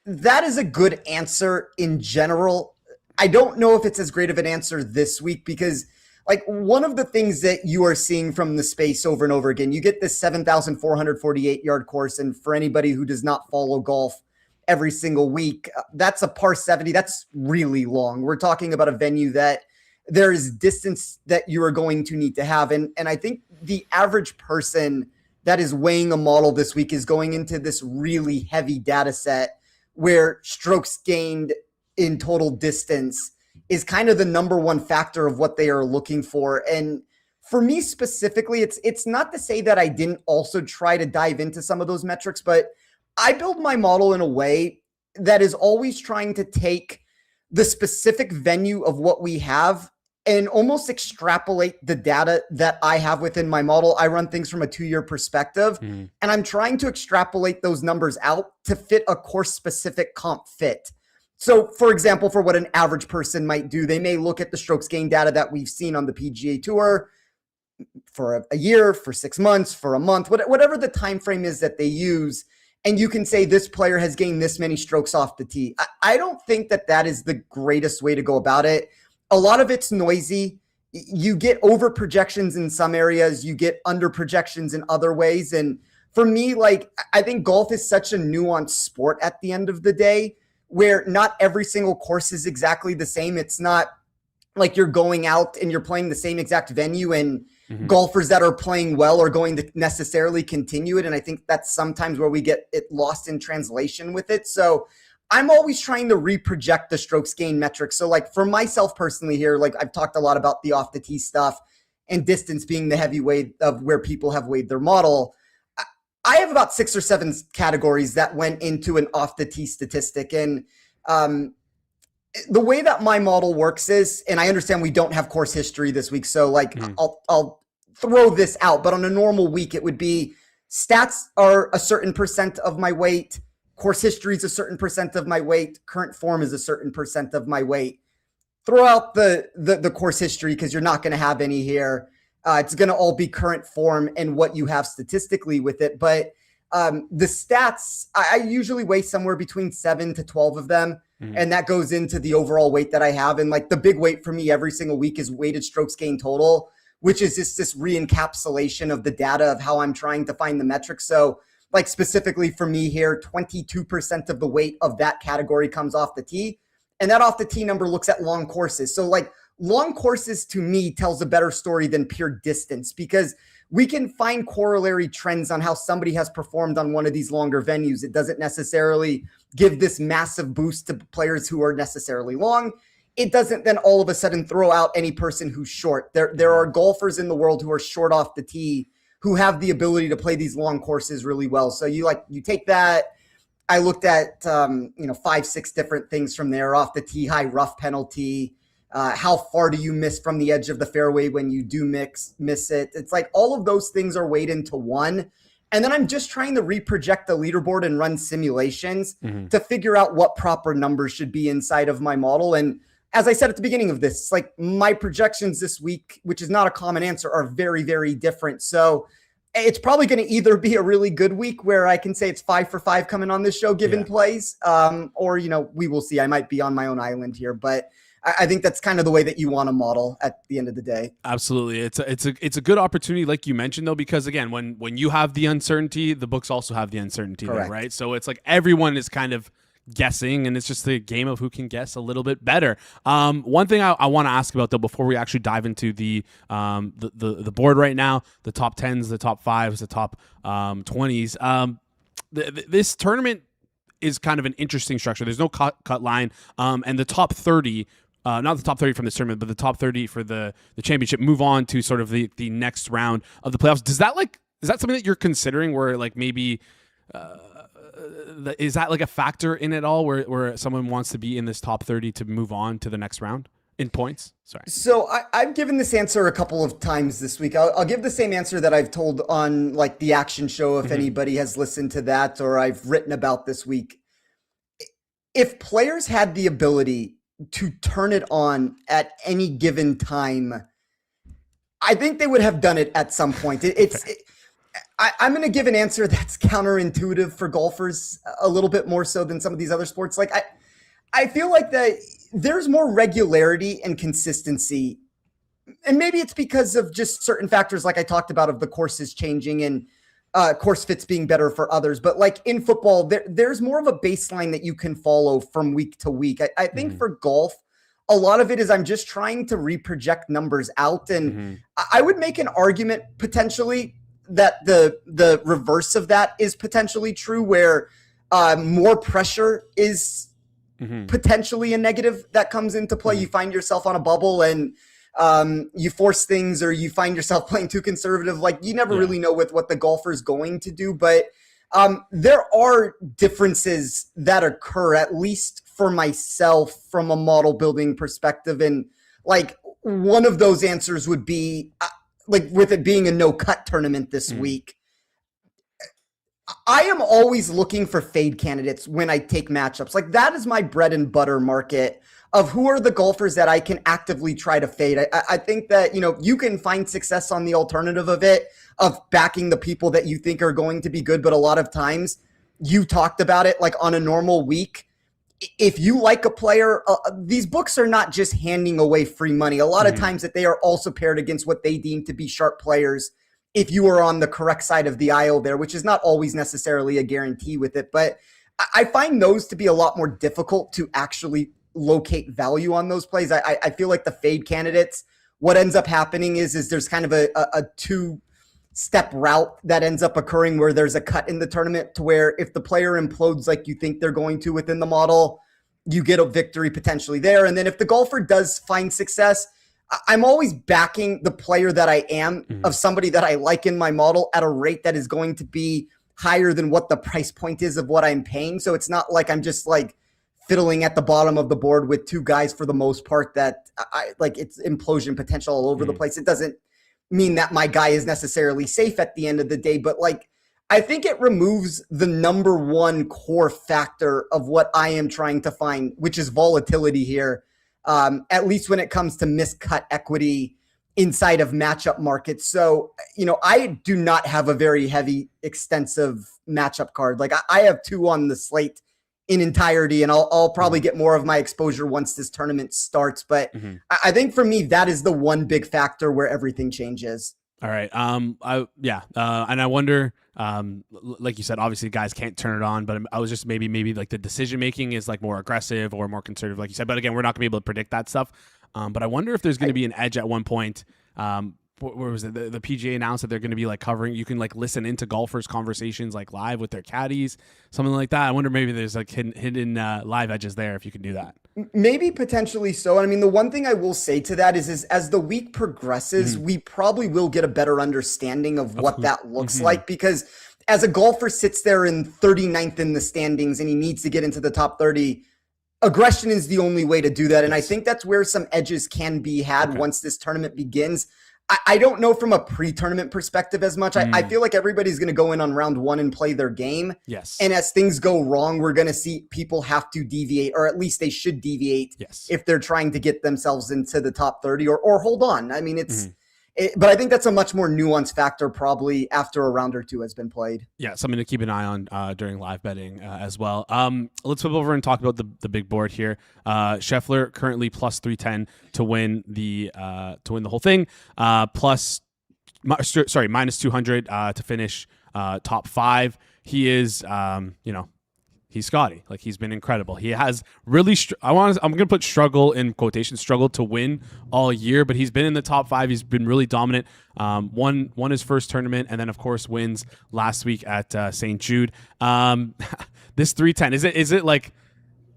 that is a good answer in general. I don't know if it's as great of an answer this week because, like, one of the things that you are seeing from the space over and over again, you get this 7,448 yard course. And for anybody who does not follow golf every single week, that's a par 70. That's really long. We're talking about a venue that there is distance that you are going to need to have. And I think the average person that is weighing a model this week is going into this really heavy data set where strokes gained in total distance is kind of the number one factor of what they are looking for. And for me specifically, it's not to say that I didn't also try to dive into some of those metrics, but I build my model in a way that is always trying to take the specific venue of what we have and almost extrapolate the data that I have within my model. I run things from a 2-year perspective, and I'm trying to extrapolate those numbers out to fit a course-specific comp fit. So, for example, for what an average person might do, they may look at the strokes gain data that we've seen on the PGA Tour for a year, for 6 months, for a month, whatever the time frame is that they use, and you can say this player has gained this many strokes off the tee. I don't think that is the greatest way to go about it. A lot of it's noisy. You get over projections in some areas, you get under projections in other ways. And for me, like, I think golf is such a nuanced sport at the end of the day, where not every single course is exactly the same. It's not like you're going out and you're playing the same exact venue and golfers that are playing well are going to necessarily continue it. And I think that's sometimes where we get it lost in translation with it. So I'm always trying to reproject the strokes gain metrics. So, like, for myself personally here, like, I've talked a lot about the off the tee stuff and distance being the heavy weight of where people have weighed their model. I have about 6 or 7 categories that went into an off the tee statistic. And the way that my model works is, and I understand we don't have course history this week, so like I'll throw this out, but on a normal week, it would be stats are a certain percent of my weight, course history is a certain percent of my weight, current form is a certain percent of my weight. Throw out the course history because you're not going to have any here. It's going to all be current form and what you have statistically with it. But the stats, I usually weigh somewhere between 7 to 12 of them. And that goes into the overall weight that I have. And like the big weight for me every single week is weighted strokes gain total, which is just this re-encapsulation of the data of how I'm trying to find the metrics. So like specifically for me here, 22% of the weight of that category comes off the tee. And that off the tee number looks at long courses. So like long courses to me tells a better story than pure distance, because we can find corollary trends on how somebody has performed on one of these longer venues. It doesn't necessarily give this massive boost to players who are necessarily long. It doesn't then all of a sudden throw out any person who's short. There are golfers in the world who are short off the tee who have the ability to play these long courses really well. So you take that. I looked at 5-6 different things from there: off the tee, high rough penalty, how far do you miss from the edge of the fairway when you do miss it. It's like all of those things are weighed into one. And then I'm just trying to reproject the leaderboard and run simulations Mm-hmm. to figure out what proper numbers should be inside of my model. And as I said at the beginning of this, like my projections this week, which is not a common answer, are very, very different. So it's probably going to either be a really good week where I can say it's 5 for 5 coming on this show, given plays, or, we will see. I might be on my own island here, but I think that's kind of the way that you want to model at the end of the day. Absolutely. It's a good opportunity, like you mentioned, though, because again, when you have the uncertainty, the books also have the uncertainty there, right? So it's like everyone is kind of guessing, and it's just the game of who can guess a little bit better. One thing I want to ask about, though, before we actually dive into the board right now, the top 10s, the top 5s, the top 20s, this tournament is kind of an interesting structure. There's no cut line, and the top 30, not the top 30 from this tournament, but the top 30 for the championship move on to sort of the next round of the playoffs. Is that something that you're considering, where like maybe is that like a factor in it all, where someone wants to be in this top 30 to move on to the next round in points? Sorry. So I've given this answer a couple of times this week. I'll give the same answer that I've told on like the action show, if anybody has listened to that, or I've written about this week. If players had the ability to turn it on at any given time, I think they would have done it at some point. I'm going to give an answer that's counterintuitive for golfers a little bit more so than some of these other sports. Like I feel like that there's more regularity and consistency, and maybe it's because of just certain factors like I talked about of the courses changing and course fits being better for others. But like in football, there's more of a baseline that you can follow from week to week. I think for golf, a lot of it is I'm just trying to reproject numbers out. And I would make an argument potentially that the reverse of that is potentially true, where more pressure is potentially a negative that comes into play. You find yourself on a bubble and you force things, or you find yourself playing too conservative. Like you never really know what the golfer is going to do, but there are differences that occur, at least for myself, from a model building perspective. And like one of those answers would be like with it being a no cut tournament this week, I am always looking for fade candidates when I take matchups. Like that is my bread and butter market of who are the golfers that I can actively try to fade. I think that, you can find success on the alternative of it, of backing the people that you think are going to be good. But a lot of times you talked about it, like on a normal week, if you like a player, these books are not just handing away free money. A lot of times that they are also paired against what they deem to be sharp players, if you are on the correct side of the aisle there, which is not always necessarily a guarantee with it. But I find those to be a lot more difficult to actually locate value on those plays. I feel like the fade candidates, what ends up happening is there's kind of a two-step route that ends up occurring, where there's a cut in the tournament to where if the player implodes like you think they're going to within the model, you get a victory potentially there. And then if the golfer does find success, I'm always backing the player that I am of somebody that I like in my model at a rate that is going to be higher than what the price point is of what I'm paying. So it's not like I'm just like fiddling at the bottom of the board with two guys for the most part that I like it's implosion potential all over the place. It doesn't mean that my guy is necessarily safe at the end of the day, but like, I think it removes the number one core factor of what I am trying to find, which is volatility here. At least when it comes to miscut equity inside of matchup markets. So, I do not have a very heavy, extensive matchup card. Like I have two on the slate in entirety, and I'll probably get more of my exposure once this tournament starts. But I think for me, that is the one big factor where everything changes. All right. And I wonder, like you said, obviously guys can't turn it on, but I was just maybe like the decision making is like more aggressive or more conservative, like you said. But again, we're not gonna be able to predict that stuff. But I wonder if there's going to be an edge at one point. Where was it? The PGA announced that they're going to be like covering. You can like listen into golfers' conversations like live with their caddies, something like that. I wonder maybe there's like hidden live edges there if you can do that. Maybe potentially so. I mean, the one thing I will say to that is as the week progresses, we probably will get a better understanding of what that looks like, because as a golfer sits there in 39th in the standings and he needs to get into the top 30, aggression is the only way to do that. And I think that's where some edges can be had once this tournament begins. I don't know from a pre-tournament perspective as much. I feel like everybody's going to go in on round one and play their game. Yes. And as things go wrong, we're going to see people have to deviate, or at least they should deviate if they're trying to get themselves into the top 30 or hold on. I mean, but I think that's a much more nuanced factor probably after a round or two has been played. Yeah, something to keep an eye on during live betting as well. Let's flip over and talk about the big board here. Scheffler currently plus 310 to win the whole thing. Minus 200 to finish top 5. He is he's Scotty. Like, he's been incredible. He has really, I'm going to put struggle in quotation, struggle to win all year, but he's been in the top 5. He's been really dominant. Won his first tournament, and then of course wins last week at St. Jude. This 310,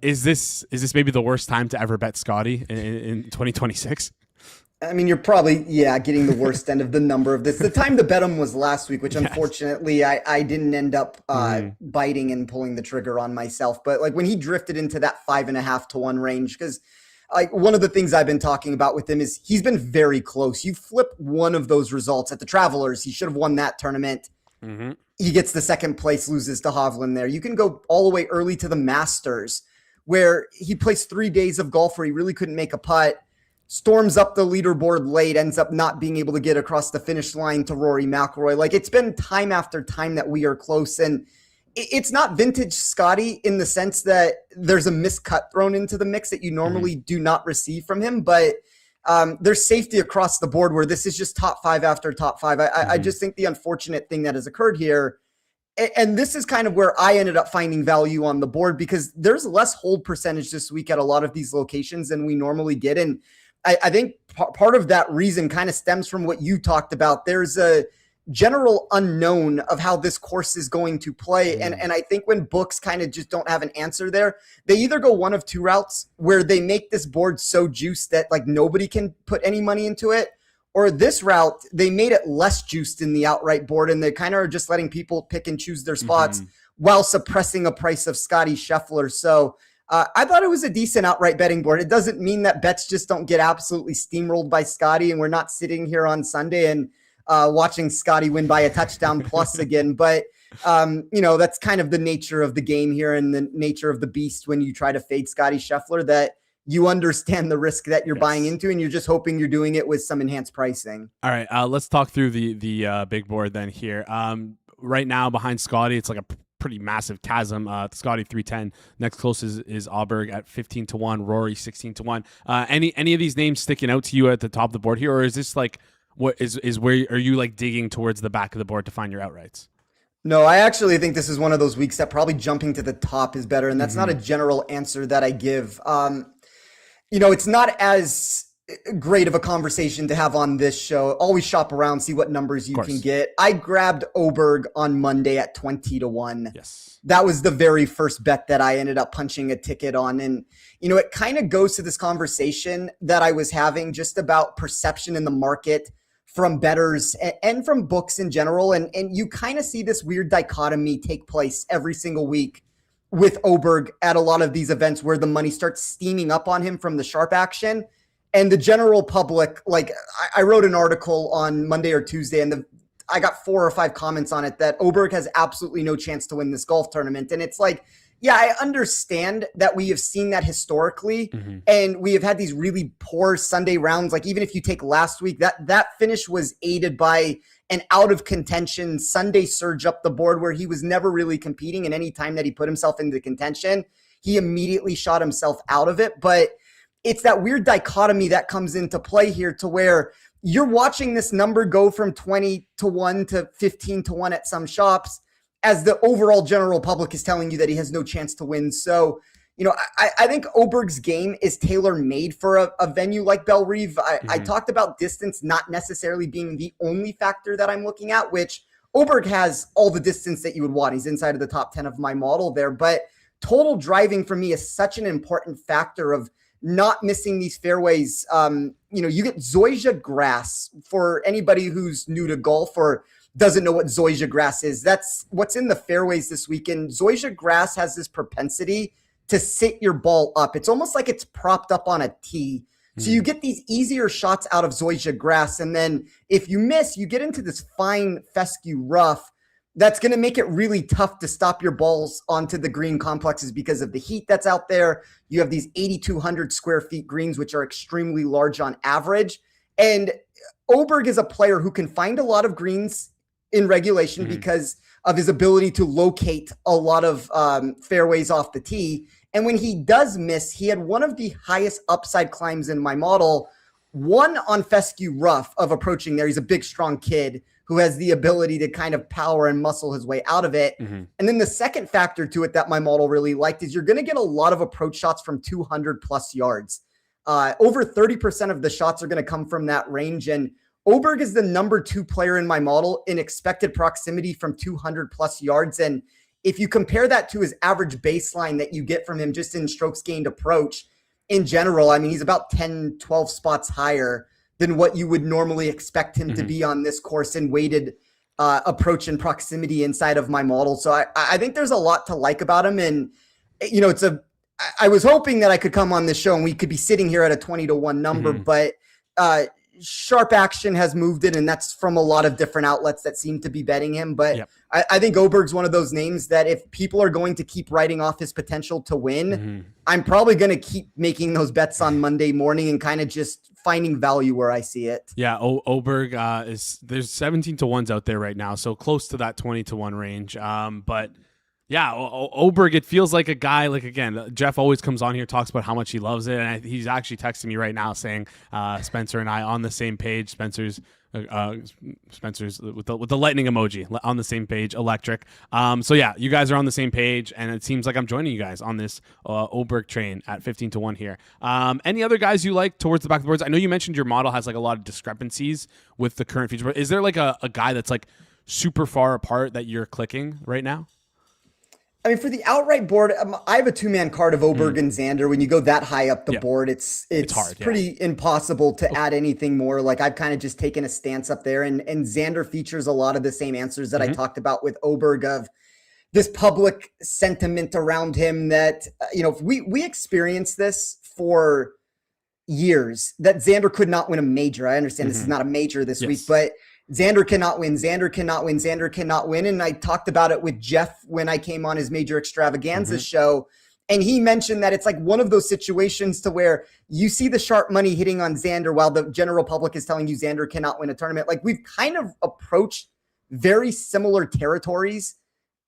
is this maybe the worst time to ever bet Scotty in 2026? I mean, you're probably, getting the worst end of the number of this. The time to bet him was last week, which unfortunately I didn't end up biting and pulling the trigger on myself. But like when he drifted into that 5.5 to 1 range, because like one of the things I've been talking about with him is he's been very close. You flip one of those results at the Travelers, he should have won that tournament. He gets the second place, loses to Hovland there. You can go all the way early to the Masters, where he plays 3 days of golf where he really couldn't make a putt. Storms up the leaderboard late, ends up not being able to get across the finish line to Rory McIlroy. Like, it's been time after time that we are close, and it's not vintage Scotty in the sense that there's a miscut thrown into the mix that you normally do not receive from him, but there's safety across the board where this is just top 5 after top 5. I just think the unfortunate thing that has occurred here, and this is kind of where I ended up finding value on the board, because there's less hold percentage this week at a lot of these locations than we normally get, and I think part of that reason kind of stems from what you talked about. There's a general unknown of how this course is going to play. And I think when books kind of just don't have an answer there, they either go one of two routes where they make this board so juiced that like nobody can put any money into it, or this route, they made it less juiced in the outright board, and they kind of are just letting people pick and choose their spots while suppressing a price of Scotty Scheffler. So I thought it was a decent outright betting board. It doesn't mean that bets just don't get absolutely steamrolled by Scotty, and we're not sitting here on Sunday and watching Scotty win by a touchdown plus again. But, that's kind of the nature of the game here and the nature of the beast when you try to fade Scotty Scheffler, that you understand the risk that you're buying into, and you're just hoping you're doing it with some enhanced pricing. All right, let's talk through the big board then here. Right now behind Scotty, it's like a pretty massive chasm. Scotty 310. Next closest is Auberg at 15 to 1. Rory 16 to 1. Any of these names sticking out to you at the top of the board here, or is this like what is where are you like digging towards the back of the board to find your outrights? No, I actually think this is one of those weeks that probably jumping to the top is better, and that's not a general answer that I give. It's not as great of a conversation to have on this show. Always shop around, see what numbers you can get. I grabbed Oberg on Monday at 20 to 1. Yes. That was the very first bet that I ended up punching a ticket on. And, it kind of goes to this conversation that I was having just about perception in the market from bettors and from books in general. And you kind of see this weird dichotomy take place every single week with Oberg at a lot of these events where the money starts steaming up on him from the sharp action. And the general public, like I wrote an article on Monday or Tuesday, and I got 4 or 5 comments on it that Oberg has absolutely no chance to win this golf tournament. And it's like, yeah, I understand that we have seen that historically, and we have had these really poor Sunday rounds. Like even if you take last week, that finish was aided by an out of contention Sunday surge up the board where he was never really competing. And any time that he put himself into contention, he immediately shot himself out of it. But it's that weird dichotomy that comes into play here to where you're watching this number go from 20 to 1 to 15 to 1 at some shops as the overall general public is telling you that he has no chance to win. So, I think Oberg's game is tailor-made for a venue like Bellerive. I talked about distance not necessarily being the only factor that I'm looking at, which Oberg has all the distance that you would want. He's inside of the top 10 of my model there. But total driving for me is such an important factor of not missing these fairways. You get zoysia grass. For anybody who's new to golf or doesn't know what zoysia grass is, that's what's in the fairways this weekend. Zoysia grass has this propensity to sit your ball up. It's almost like it's propped up on a tee. So you get these easier shots out of zoysia grass. And then if you miss, you get into this fine fescue rough that's going to make it really tough to stop your balls onto the green complexes because of the heat that's out there. You have these 8,200 square feet greens, which are extremely large on average. And Oberg is a player who can find a lot of greens in regulation because of his ability to locate a lot of fairways off the tee. And when he does miss, he had one of the highest upside climbs in my model, one on fescue rough of approaching there. He's a big, strong kid who has the ability to kind of power and muscle his way out of it. And then the second factor to it that my model really liked is you're going to get a lot of approach shots from 200 plus yards. Over 30% of the shots are going to come from that range. And Oberg is the number 2 player in my model in expected proximity from 200 plus yards. And if you compare that to his average baseline that you get from him just in strokes gained approach in general, I mean, he's about 10, 12 spots higher than what you would normally expect him to be on this course in weighted approach and proximity inside of my model. So I think there's a lot to like about him. And, you know, I was hoping that I could come on this show and we could be sitting here at a 20-1 number, but Sharp Action has moved it, and that's from a lot of different outlets that seem to be betting him. But I think Oberg's one of those names that if people are going to keep writing off his potential to win, I'm probably going to keep making those bets on Monday morning and kind of just finding value where I see it. Yeah, Oberg there's 17-1s out there right now, so close to that 20-1 range. But yeah, Oberg, it feels like a guy, like, again, Jeff always comes on here, talks about how much he loves it. And he's actually texting me right now saying Spencer and I on the same page. Spencer's with the lightning emoji on the same page, electric. So yeah, you guys are on the same page, and it seems like I'm joining you guys on this Oberg train at 15-1 here. Any other guys you like towards the back of the boards? I know you mentioned your model has like a lot of discrepancies with the current feature, but is there like a guy that's like super far apart that you're clicking right now? I mean, for the outright board, I have a 2-man card of Oberg and Xander. When you go that high up the board, it's hard, pretty impossible to add anything more. Like, I've kind of just taken a stance up there, and Xander features a lot of the same answers that I talked about with Oberg, of this public sentiment around him that, you know, we experienced this for years, that Xander could not win a major. I understand this is not a major this week, but Xander cannot win. Xander cannot win. Xander cannot win. And I talked about it with Jeff when I came on his Major Extravaganza show. And he mentioned that it's like one of those situations to where you see the sharp money hitting on Xander while the general public is telling you Xander cannot win a tournament. Like, we've kind of approached very similar territories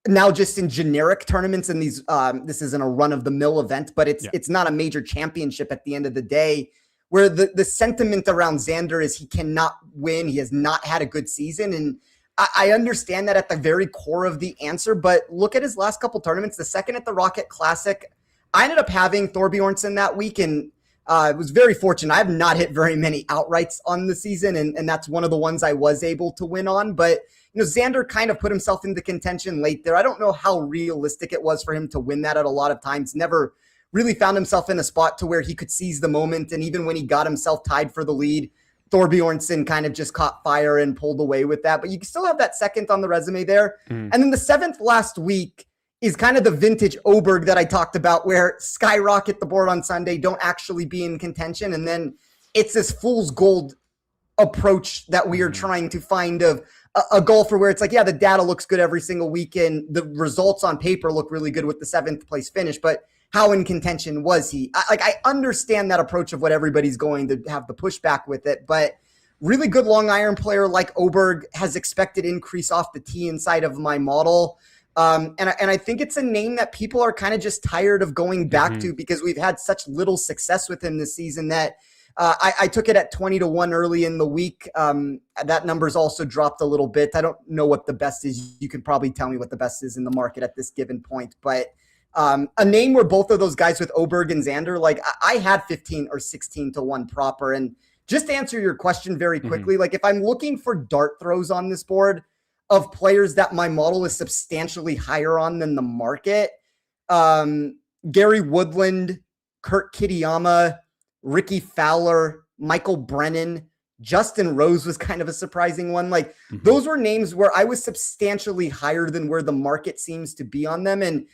now, just in generic tournaments. And these, this isn't a run of the mill event, but it's not a major championship at the end of the day, where the sentiment around Xander is he cannot win. He has not had a good season. And I understand that at the very core of the answer, but look at his last couple tournaments. The second at the Rocket Classic, I ended up having Thorbjornsen that week, and was very fortunate. I have not hit very many outrights on the season, and that's one of the ones I was able to win on. But, you know, Xander kind of put himself into contention late there. I don't know how realistic it was for him to win that at a lot of times. Never really found himself in a spot to where he could seize the moment. And even when he got himself tied for the lead, Thorbjornsen kind of just caught fire and pulled away with that. But you can still have that second on the resume there. And then the 7th last week is kind of the vintage Oberg that I talked about, where skyrocket the board on Sunday, don't actually be in contention. And then it's this fool's gold approach that we are trying to find of a golfer where it's like, yeah, the data looks good every single weekend. The results on paper look really good with the 7th place finish, but how in contention was he? I understand that approach of what everybody's going to have the pushback with it, but really good long iron player like Oberg has expected increase off the tee inside of my model. And I think it's a name that people are kind of just tired of going back to, because we've had such little success with him this season that I took it at 20-1 early in the week. That number's also dropped a little bit. I don't know what the best is. You can probably tell me what the best is in the market at this given point, but a name where both of those guys with Oberg and Xander, like I had 15 or 16-1 proper. And just to answer your question very quickly, like if I'm looking for dart throws on this board of players that my model is substantially higher on than the market, Gary Woodland, Kurt Kitayama, Ricky Fowler, Michael Brennan, Justin Rose was kind of a surprising one. Like those were names where I was substantially higher than where the market seems to be on them. And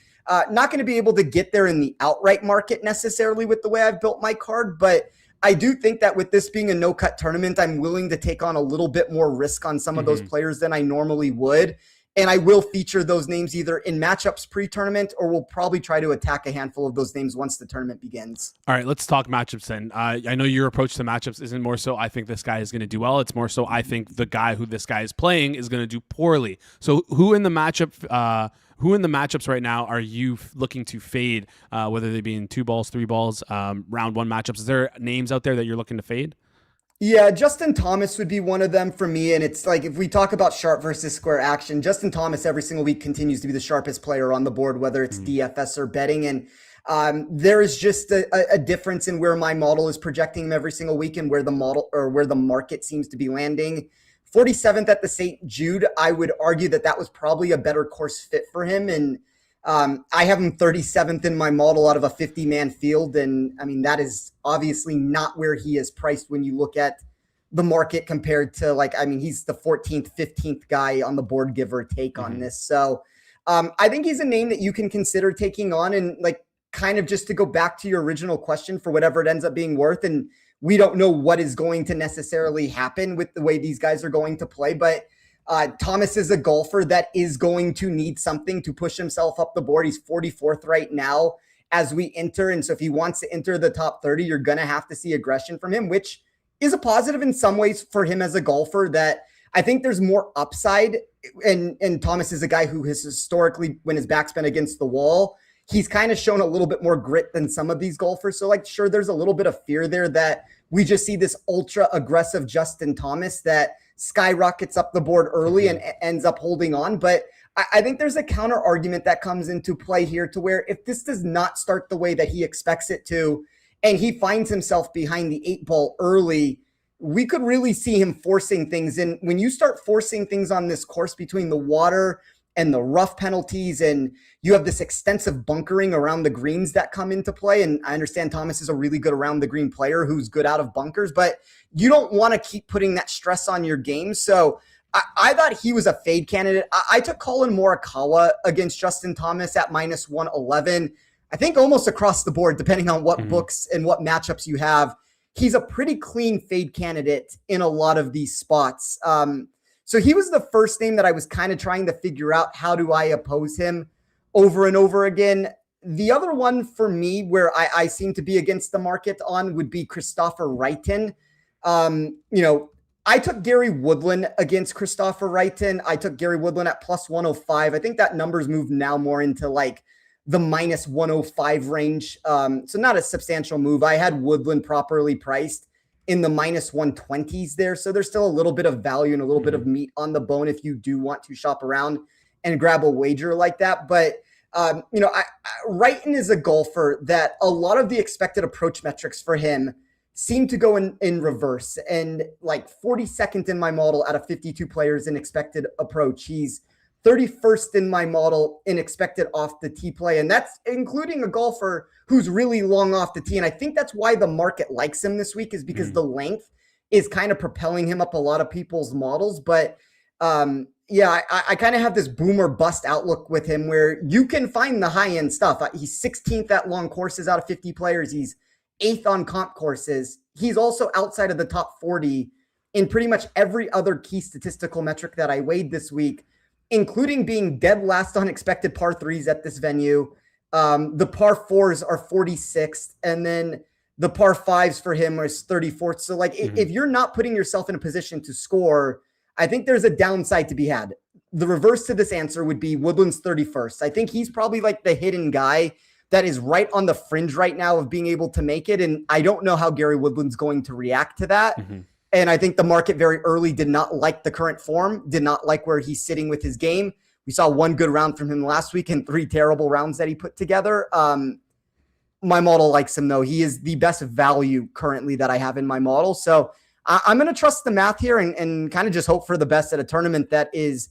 not going to be able to get there in the outright market necessarily with the way I've built my card, but I do think that with this being a no-cut tournament, I'm willing to take on a little bit more risk on some of those players than I normally would. And I will feature those names either in matchups pre-tournament, or we'll probably try to attack a handful of those names once the tournament begins. All right, let's talk matchups then. I know your approach to matchups isn't more so I think this guy is going to do well. It's more so I think the guy who this guy is playing is going to do poorly. So who in the matchups right now are you looking to fade, whether they be in 2 balls, 3 balls, round 1 matchups? Is there names out there that you're looking to fade? Yeah, Justin Thomas would be one of them for me. And it's like, if we talk about sharp versus square action, Justin Thomas every single week continues to be the sharpest player on the board, whether it's DFS or betting. And there is just a difference in where my model is projecting him every single week and where the model or where the market seems to be landing. 47th at the St. Jude, I would argue that was probably a better course fit for him. And I have him 37th in my model out of a 50-man field. And I mean, that is obviously not where he is priced when you look at the market compared to he's the 14th, 15th guy on the board, give or take on this. So I think he's a name that you can consider taking on, and kind of just to go back to your original question for whatever it ends up being worth. And we don't know what is going to necessarily happen with the way these guys are going to play, but Thomas is a golfer that is going to need something to push himself up the board. He's 44th right now as we enter. And so if he wants to enter the top 30, you're going to have to see aggression from him, which is a positive in some ways for him as a golfer, that I think there's more upside. And Thomas is a guy who has historically, when his back's been against the wall, he's kind of shown a little bit more grit than some of these golfers. So sure, there's a little bit of fear there that we just see this ultra aggressive Justin Thomas that skyrockets up the board early and ends up holding on. But I think there's a counter argument that comes into play here, to where if this does not start the way that he expects it to, and he finds himself behind the 8 ball early, we could really see him forcing things. And when you start forcing things on this course between the water and the rough penalties, and you have this extensive bunkering around the greens that come into play. And I understand Thomas is a really good around the green player who's good out of bunkers, but you don't want to keep putting that stress on your game. So I thought he was a fade candidate. I took Colin Morikawa against Justin Thomas at -111. I think almost across the board, depending on what books and what matchups you have, he's a pretty clean fade candidate in a lot of these spots. So he was the first name that I was kind of trying to figure out, how do I oppose him over and over again. The other one for me where I seem to be against the market on would be Christopher Wrighton. I took Gary Woodland against Christopher Wrighton. I took Gary Woodland at +105. I think that number's moved now more into the -105 range. So not a substantial move. I had Woodland properly priced in the -120s there. So there's still a little bit of value and a little bit of meat on the bone if you do want to shop around and grab a wager like that. But, Wrighton is a golfer that a lot of the expected approach metrics for him seem to go in reverse, and 42nd in my model out of 52 players in expected approach. He's 31st in my model in expected off the tee play. And that's including a golfer who's really long off the tee. And I think that's why the market likes him this week, is because the length is kind of propelling him up a lot of people's models. But I kind of have this boom or bust outlook with him, where you can find the high end stuff. He's 16th at long courses out of 50 players. He's 8th on comp courses. He's also outside of the top 40 in pretty much every other key statistical metric that I weighed this week, including being dead last on expected par 3s at this venue. The par 4s are 46th, and then the par 5s for him is 34th. So if you're not putting yourself in a position to score, I think there's a downside to be had. The reverse to this answer would be Woodland's 31st. I think he's probably the hidden guy that is right on the fringe right now of being able to make it. And I don't know how Gary Woodland's going to react to that. And I think the market very early did not like the current form, did not like where he's sitting with his game. We saw one good round from him last week and 3 terrible rounds that he put together. My model likes him, though. He is the best value currently that I have in my model. So I'm going to trust the math here and kind of just hope for the best at a tournament that is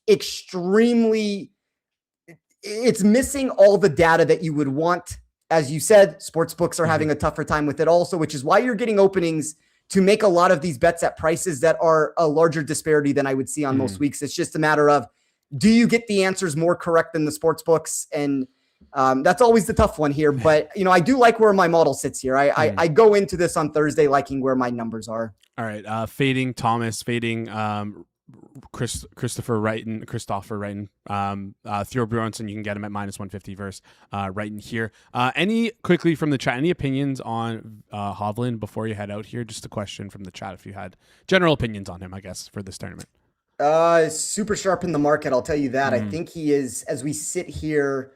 extremely, it's missing all the data that you would want. As you said, sports books are having a tougher time with it also, which is why you're getting openings to make a lot of these bets at prices that are a larger disparity than I would see on most weeks. It's just a matter of, do you get the answers more correct than the sports books? And That's always the tough one here, but I do like where my model sits here. I go into this on Thursday liking where my numbers are. All right, fading Thomas, fading Christopher Wrighton, Theo Bjornsson. You can get him at -150 versus Wrighton here. Quickly from the chat, any opinions on Hovland before you head out here? Just a question from the chat if you had general opinions on him, I guess, for this tournament. Super sharp in the market, I'll tell you that. I think he is, as we sit here.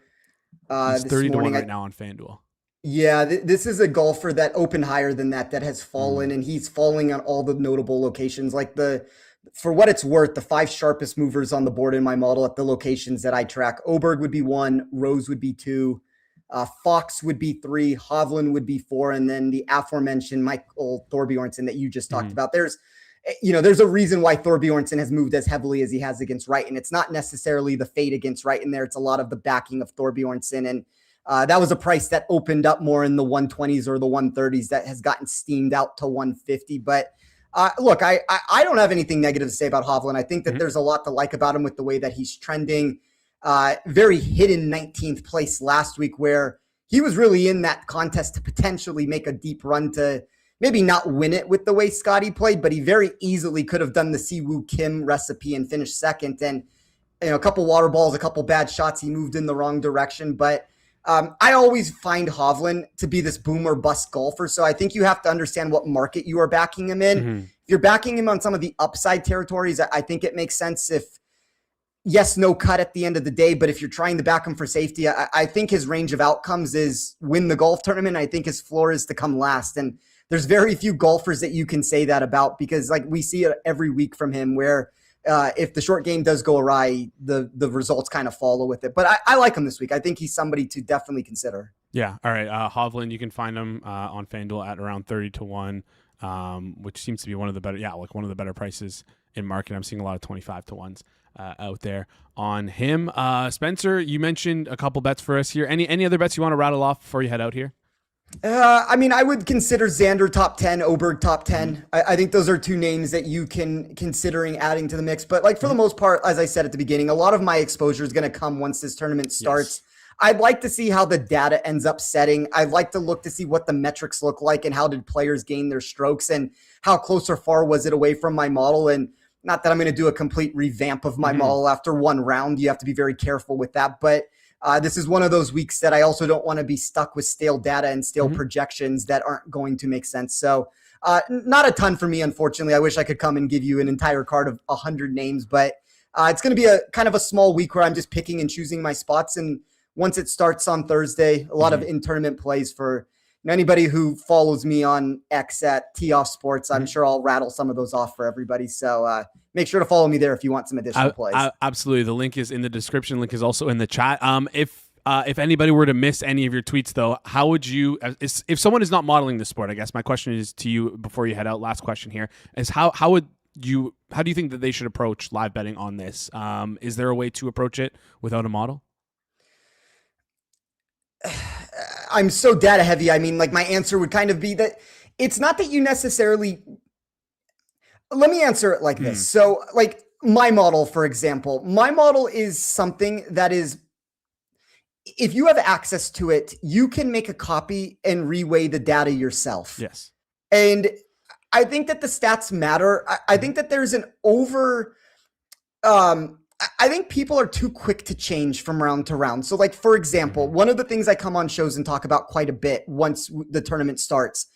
He's 30 to 1 right now on FanDuel. Yeah, this is a golfer that opened higher than that has fallen, and he's falling on all the notable locations. Like for what it's worth, the 5 sharpest movers on the board in my model at the locations that I track: Oberg would be 1, Rose would be 2, Fox would be 3, Hovland would be 4, and then the aforementioned Michael Thorbjornsen that you just talked about. There's a reason why Thorbjornsen has moved as heavily as he has against Wrighton. It's not necessarily the fade against Wrighton there. It's a lot of the backing of Thorbjornsen. And that was a price that opened up more in the 120s or the 130s that has gotten steamed out to 150. But look, I don't have anything negative to say about Hovland. I think that there's a lot to like about him with the way that he's trending. Very hidden 19th place last week, where he was really in that contest to potentially make a deep run to maybe not win it with the way Scotty played, but he very easily could have done the Siwoo Kim recipe and finished second. And a couple water balls, a couple bad shots, he moved in the wrong direction. But I always find Hovland to be this boom or bust golfer. So I think you have to understand what market you are backing him in. If you're backing him on some of the upside territories, I think it makes sense if yes, no cut at the end of the day. But if you're trying to back him for safety, I think his range of outcomes is win the golf tournament. I think his floor is to come last. And there's very few golfers that you can say that about, because like we see it every week from him where if the short game does go awry, the results kind of follow with it. But I like him this week. I think he's somebody to definitely consider. Yeah. All right. Hovland, you can find him on FanDuel at around 30 to 1, which seems to be one of the better prices in market. I'm seeing a lot of 25 to 1s out there on him. Spencer, you mentioned a couple bets for us here. Any other bets you want to rattle off before you head out here? I would consider Xander top 10, Oberg top 10. I think those are 2 names that you can considering adding to the mix. But like for the most part, as I said at the beginning, a lot of my exposure is going to come once this tournament starts. Yes. I'd like to see how the data ends up setting. I'd like to look to see what the metrics look like and how did players gain their strokes and how close or far was it away from my model. And not that I'm going to do a complete revamp of my model after one round. You have to be very careful with that. But this is one of those weeks that I also don't want to be stuck with stale data and stale projections that aren't going to make sense. So not a ton for me, unfortunately. I wish I could come and give you an entire card of 100 names, but it's going to be a kind of a small week where I'm just picking and choosing my spots. And once it starts on Thursday, a lot of in-tournament plays for anybody who follows me on X at Tee Off Sports. I'm sure I'll rattle some of those off for everybody. So make sure to follow me there if you want some additional plays. Absolutely. The link is in the description. Link is also in the chat. If anybody were to miss any of your tweets, though, how would you, if someone is not modeling the sport, I guess my question is to you before you head out, last question here, is how do you think that they should approach live betting on this? Is there a way to approach it without a model? I'm so data heavy. I mean, like my answer would kind of be that it's not that you necessarily, let me answer it like this. So like my model, for example, my model is something that is, if you have access to it, you can make a copy and reweigh the data yourself. Yes. And I think that the stats matter. I think that there's an I think people are too quick to change from round to round. So like, for example, one of the things I come on shows and talk about quite a bit once the tournament starts,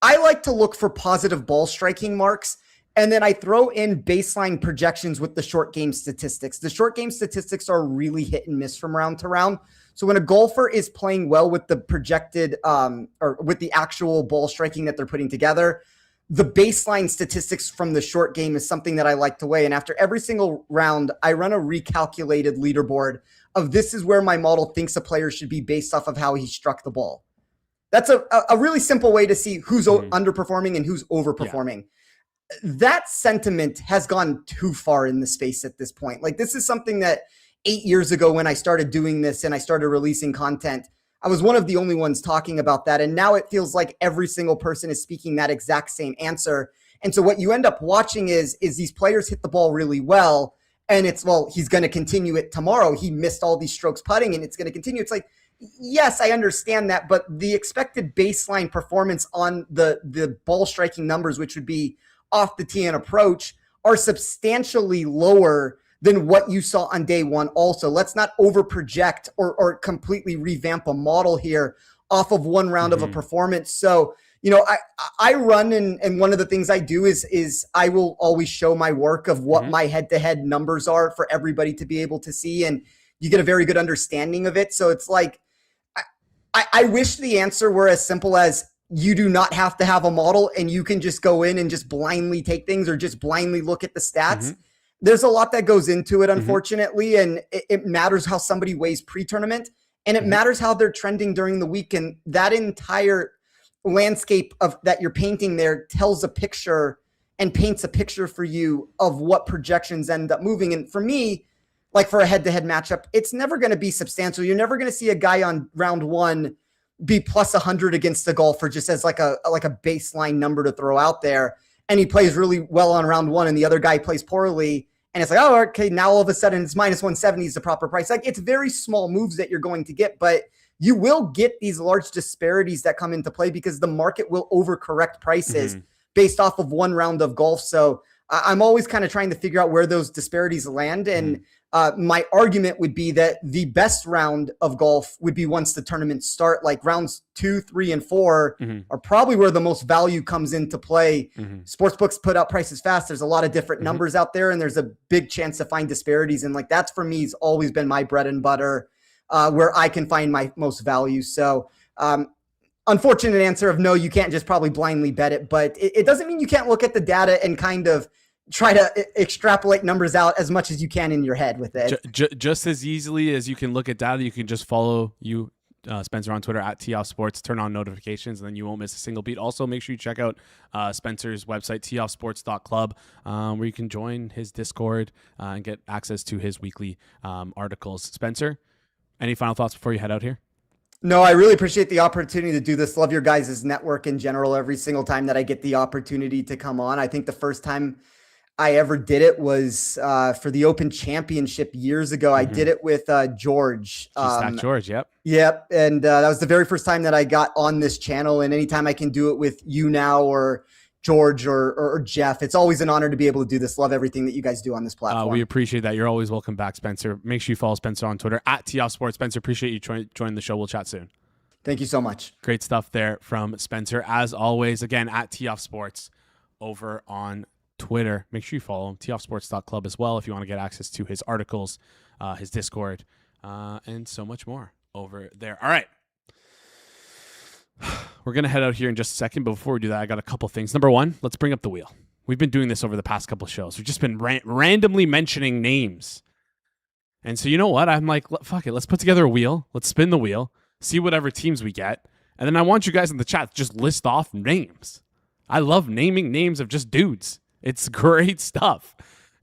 I like to look for positive ball striking marks. And then I throw in baseline projections with the short game statistics. The short game statistics are really hit and miss from round to round. So when a golfer is playing well with the projected or with the actual ball striking that they're putting together, the baseline statistics from the short game is something that I like to weigh. And after every single round, I run a recalculated leaderboard of this is where my model thinks a player should be based off of how he struck the ball. That's a really simple way to see who's underperforming and who's overperforming. Yeah. That sentiment has gone too far in the space at this point. Like this is something that 8 years ago when I started doing this and I started releasing content, I was one of the only ones talking about that. And now it feels like every single person is speaking that exact same answer. And so what you end up watching is these players hit the ball really well. and it's, well, he's going to continue it tomorrow. He missed all these strokes putting and it's going to continue. It's like, yes, I understand that, but the expected baseline performance on the ball striking numbers, which would be off the tee and approach, are substantially lower than what you saw on day one. Also, let's not over project or completely revamp a model here off of one round of a performance. So, I run, and one of the things I do is I will always show my work of what my head-to-head numbers are for everybody to be able to see, and you get a very good understanding of it. So it's like, I wish the answer were as simple as you do not have to have a model and you can just go in and just blindly take things or just blindly look at the stats. There's a lot that goes into it, unfortunately, and it matters how somebody weighs pre-tournament, and it matters how they're trending during the week. And that entire landscape of that you're painting there tells a picture and paints a picture for you of what projections end up moving. And for me, like for a head-to-head matchup, it's never going to be substantial. You're never going to see a guy on round one be plus 100 against a golfer just as like a baseline number to throw out there. And he plays really well on round one and the other guy plays poorly. And it's like, oh, okay, now all of a sudden it's minus 170 is the proper price. Like, it's very small moves that you're going to get, but you will get these large disparities that come into play because the market will overcorrect prices based off of one round of golf. So I'm always kind of trying to figure out where those disparities land. And my argument would be that the best round of golf would be once the tournaments start. Like rounds 2, 3, and 4 are probably where the most value comes into play. Sportsbooks put out prices fast. There's a lot of different numbers out there, and there's a big chance to find disparities. And like, that's for me has always been my bread and butter, where I can find my most value. So unfortunate answer of no, you can't just probably blindly bet it, but it doesn't mean you can't look at the data and kind of try to extrapolate numbers out as much as you can in your head with it. Just as easily as you can look at data, you can just follow Spencer on Twitter at @TOffSports, turn on notifications, and then you won't miss a single beat. Also, make sure you check out Spencer's website, toffsports.club, where you can join his Discord and get access to his weekly articles. Spencer, any final thoughts before you head out here? No, I really appreciate the opportunity to do this. Love your guys' network in general every single time that I get the opportunity to come on. I think the first time I ever did it was for the Open Championship years ago. I did it with George. George, yep. Yep, and that was the very first time that I got on this channel, and anytime I can do it with you now or George or Jeff, it's always an honor to be able to do this. Love everything that you guys do on this platform. We appreciate that. You're always welcome back, Spencer. Make sure you follow Spencer on Twitter at @TOffSports. Spencer, appreciate you joining the show. We'll chat soon. Thank you so much. Great stuff there from Spencer. As always, again, at @TOffSports over on Twitter. Make sure you follow him, toffsports.club as well, if you want to get access to his articles, his Discord, and so much more over there. All right. We're going to head out here in just a second, but before we do that, I got a couple things. Number one, let's bring up the wheel. We've been doing this over the past couple of shows. We've just been randomly mentioning names. And so you know what? I'm like, fuck it. Let's put together a wheel. Let's spin the wheel, see whatever teams we get. And then I want you guys in the chat to just list off names. I love naming names of just dudes. It's great stuff.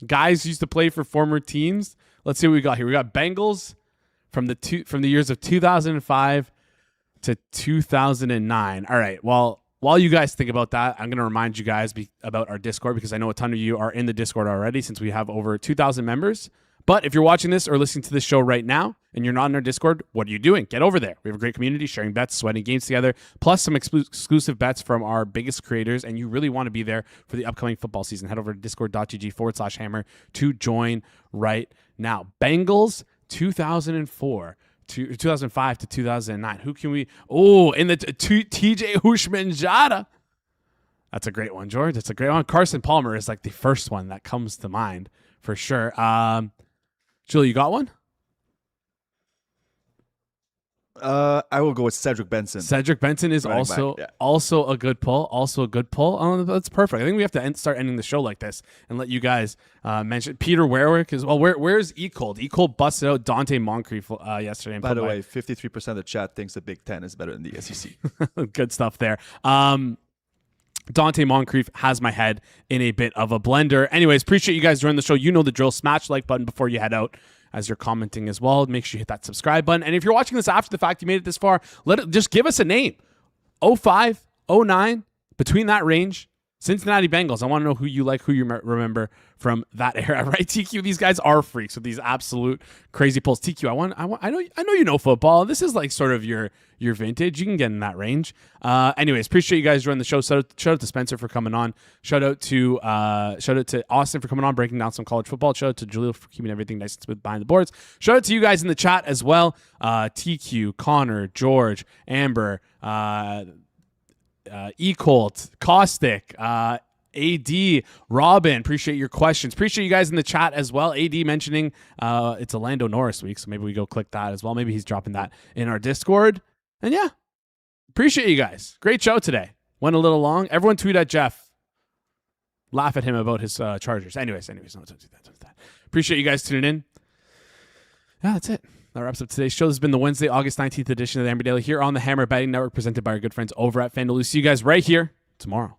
Guys used to play for former teams. Let's see what we got here. We got Bengals from the years of 2005 to 2009. All right. Well, while you guys think about that, I'm going to remind you guys about our Discord, because I know a ton of you are in the Discord already since we have over 2,000 members. But if you're watching this or listening to this show right now and you're not in our Discord, what are you doing? Get over there. We have a great community, sharing bets, sweating games together, plus some exclusive bets from our biggest creators, and you really want to be there for the upcoming football season. Head over to discord.gg/hammer to join right now. Bengals 2004 to 2005 to 2009. Who can we... Oh, in the TJ Houshmandzadeh. That's a great one, George. That's a great one. Carson Palmer is like the first one that comes to mind for sure. Julie, you got one? I will go with Cedric Benson. Cedric Benson is also a good pull. Also a good pull. Oh, that's perfect. I think we have to start ending the show like this and let you guys mention Peter Warwick as well. Where's Ecold? Ecold busted out Dante Moncrief yesterday. By the way, 53% of the chat thinks the Big Ten is better than the SEC. Good stuff there. Dante Moncrief has my head in a bit of a blender. Anyways, appreciate you guys joining the show. You know the drill. Smash the like button before you head out as you're commenting as well. Make sure you hit that subscribe button. And if you're watching this after the fact, you made it this far, just give us a name. 05, 09, between that range. Cincinnati Bengals. I want to know who you like, who you remember from that era, right? TQ, these guys are freaks with these absolute crazy pulls. TQ, I know you know football. This is like sort of your vintage. You can get in that range. Anyways, appreciate you guys joining the show. Shout out to Spencer for coming on. Shout out to Austin for coming on, breaking down some college football. Shout out to Jaleel for keeping everything nice and smooth behind the boards. Shout out to you guys in the chat as well. TQ, Connor, George, Amber, Ecolt, Caustic, AD, Robin, appreciate your questions. Appreciate you guys in the chat as well. AD mentioning it's a Lando Norris week, so maybe we go click that as well. Maybe he's dropping that in our Discord. And yeah, appreciate you guys. Great show today. Went a little long. Everyone tweet at Jeff. Laugh at him about his Chargers. Anyways, no, don't do that. Appreciate you guys tuning in. Yeah, that's it. That wraps up today's show. This has been the Wednesday, August 19th edition of the Hammer Daily here on the Hammer Betting Network, presented by our good friends over at FanDuel. See you guys right here tomorrow.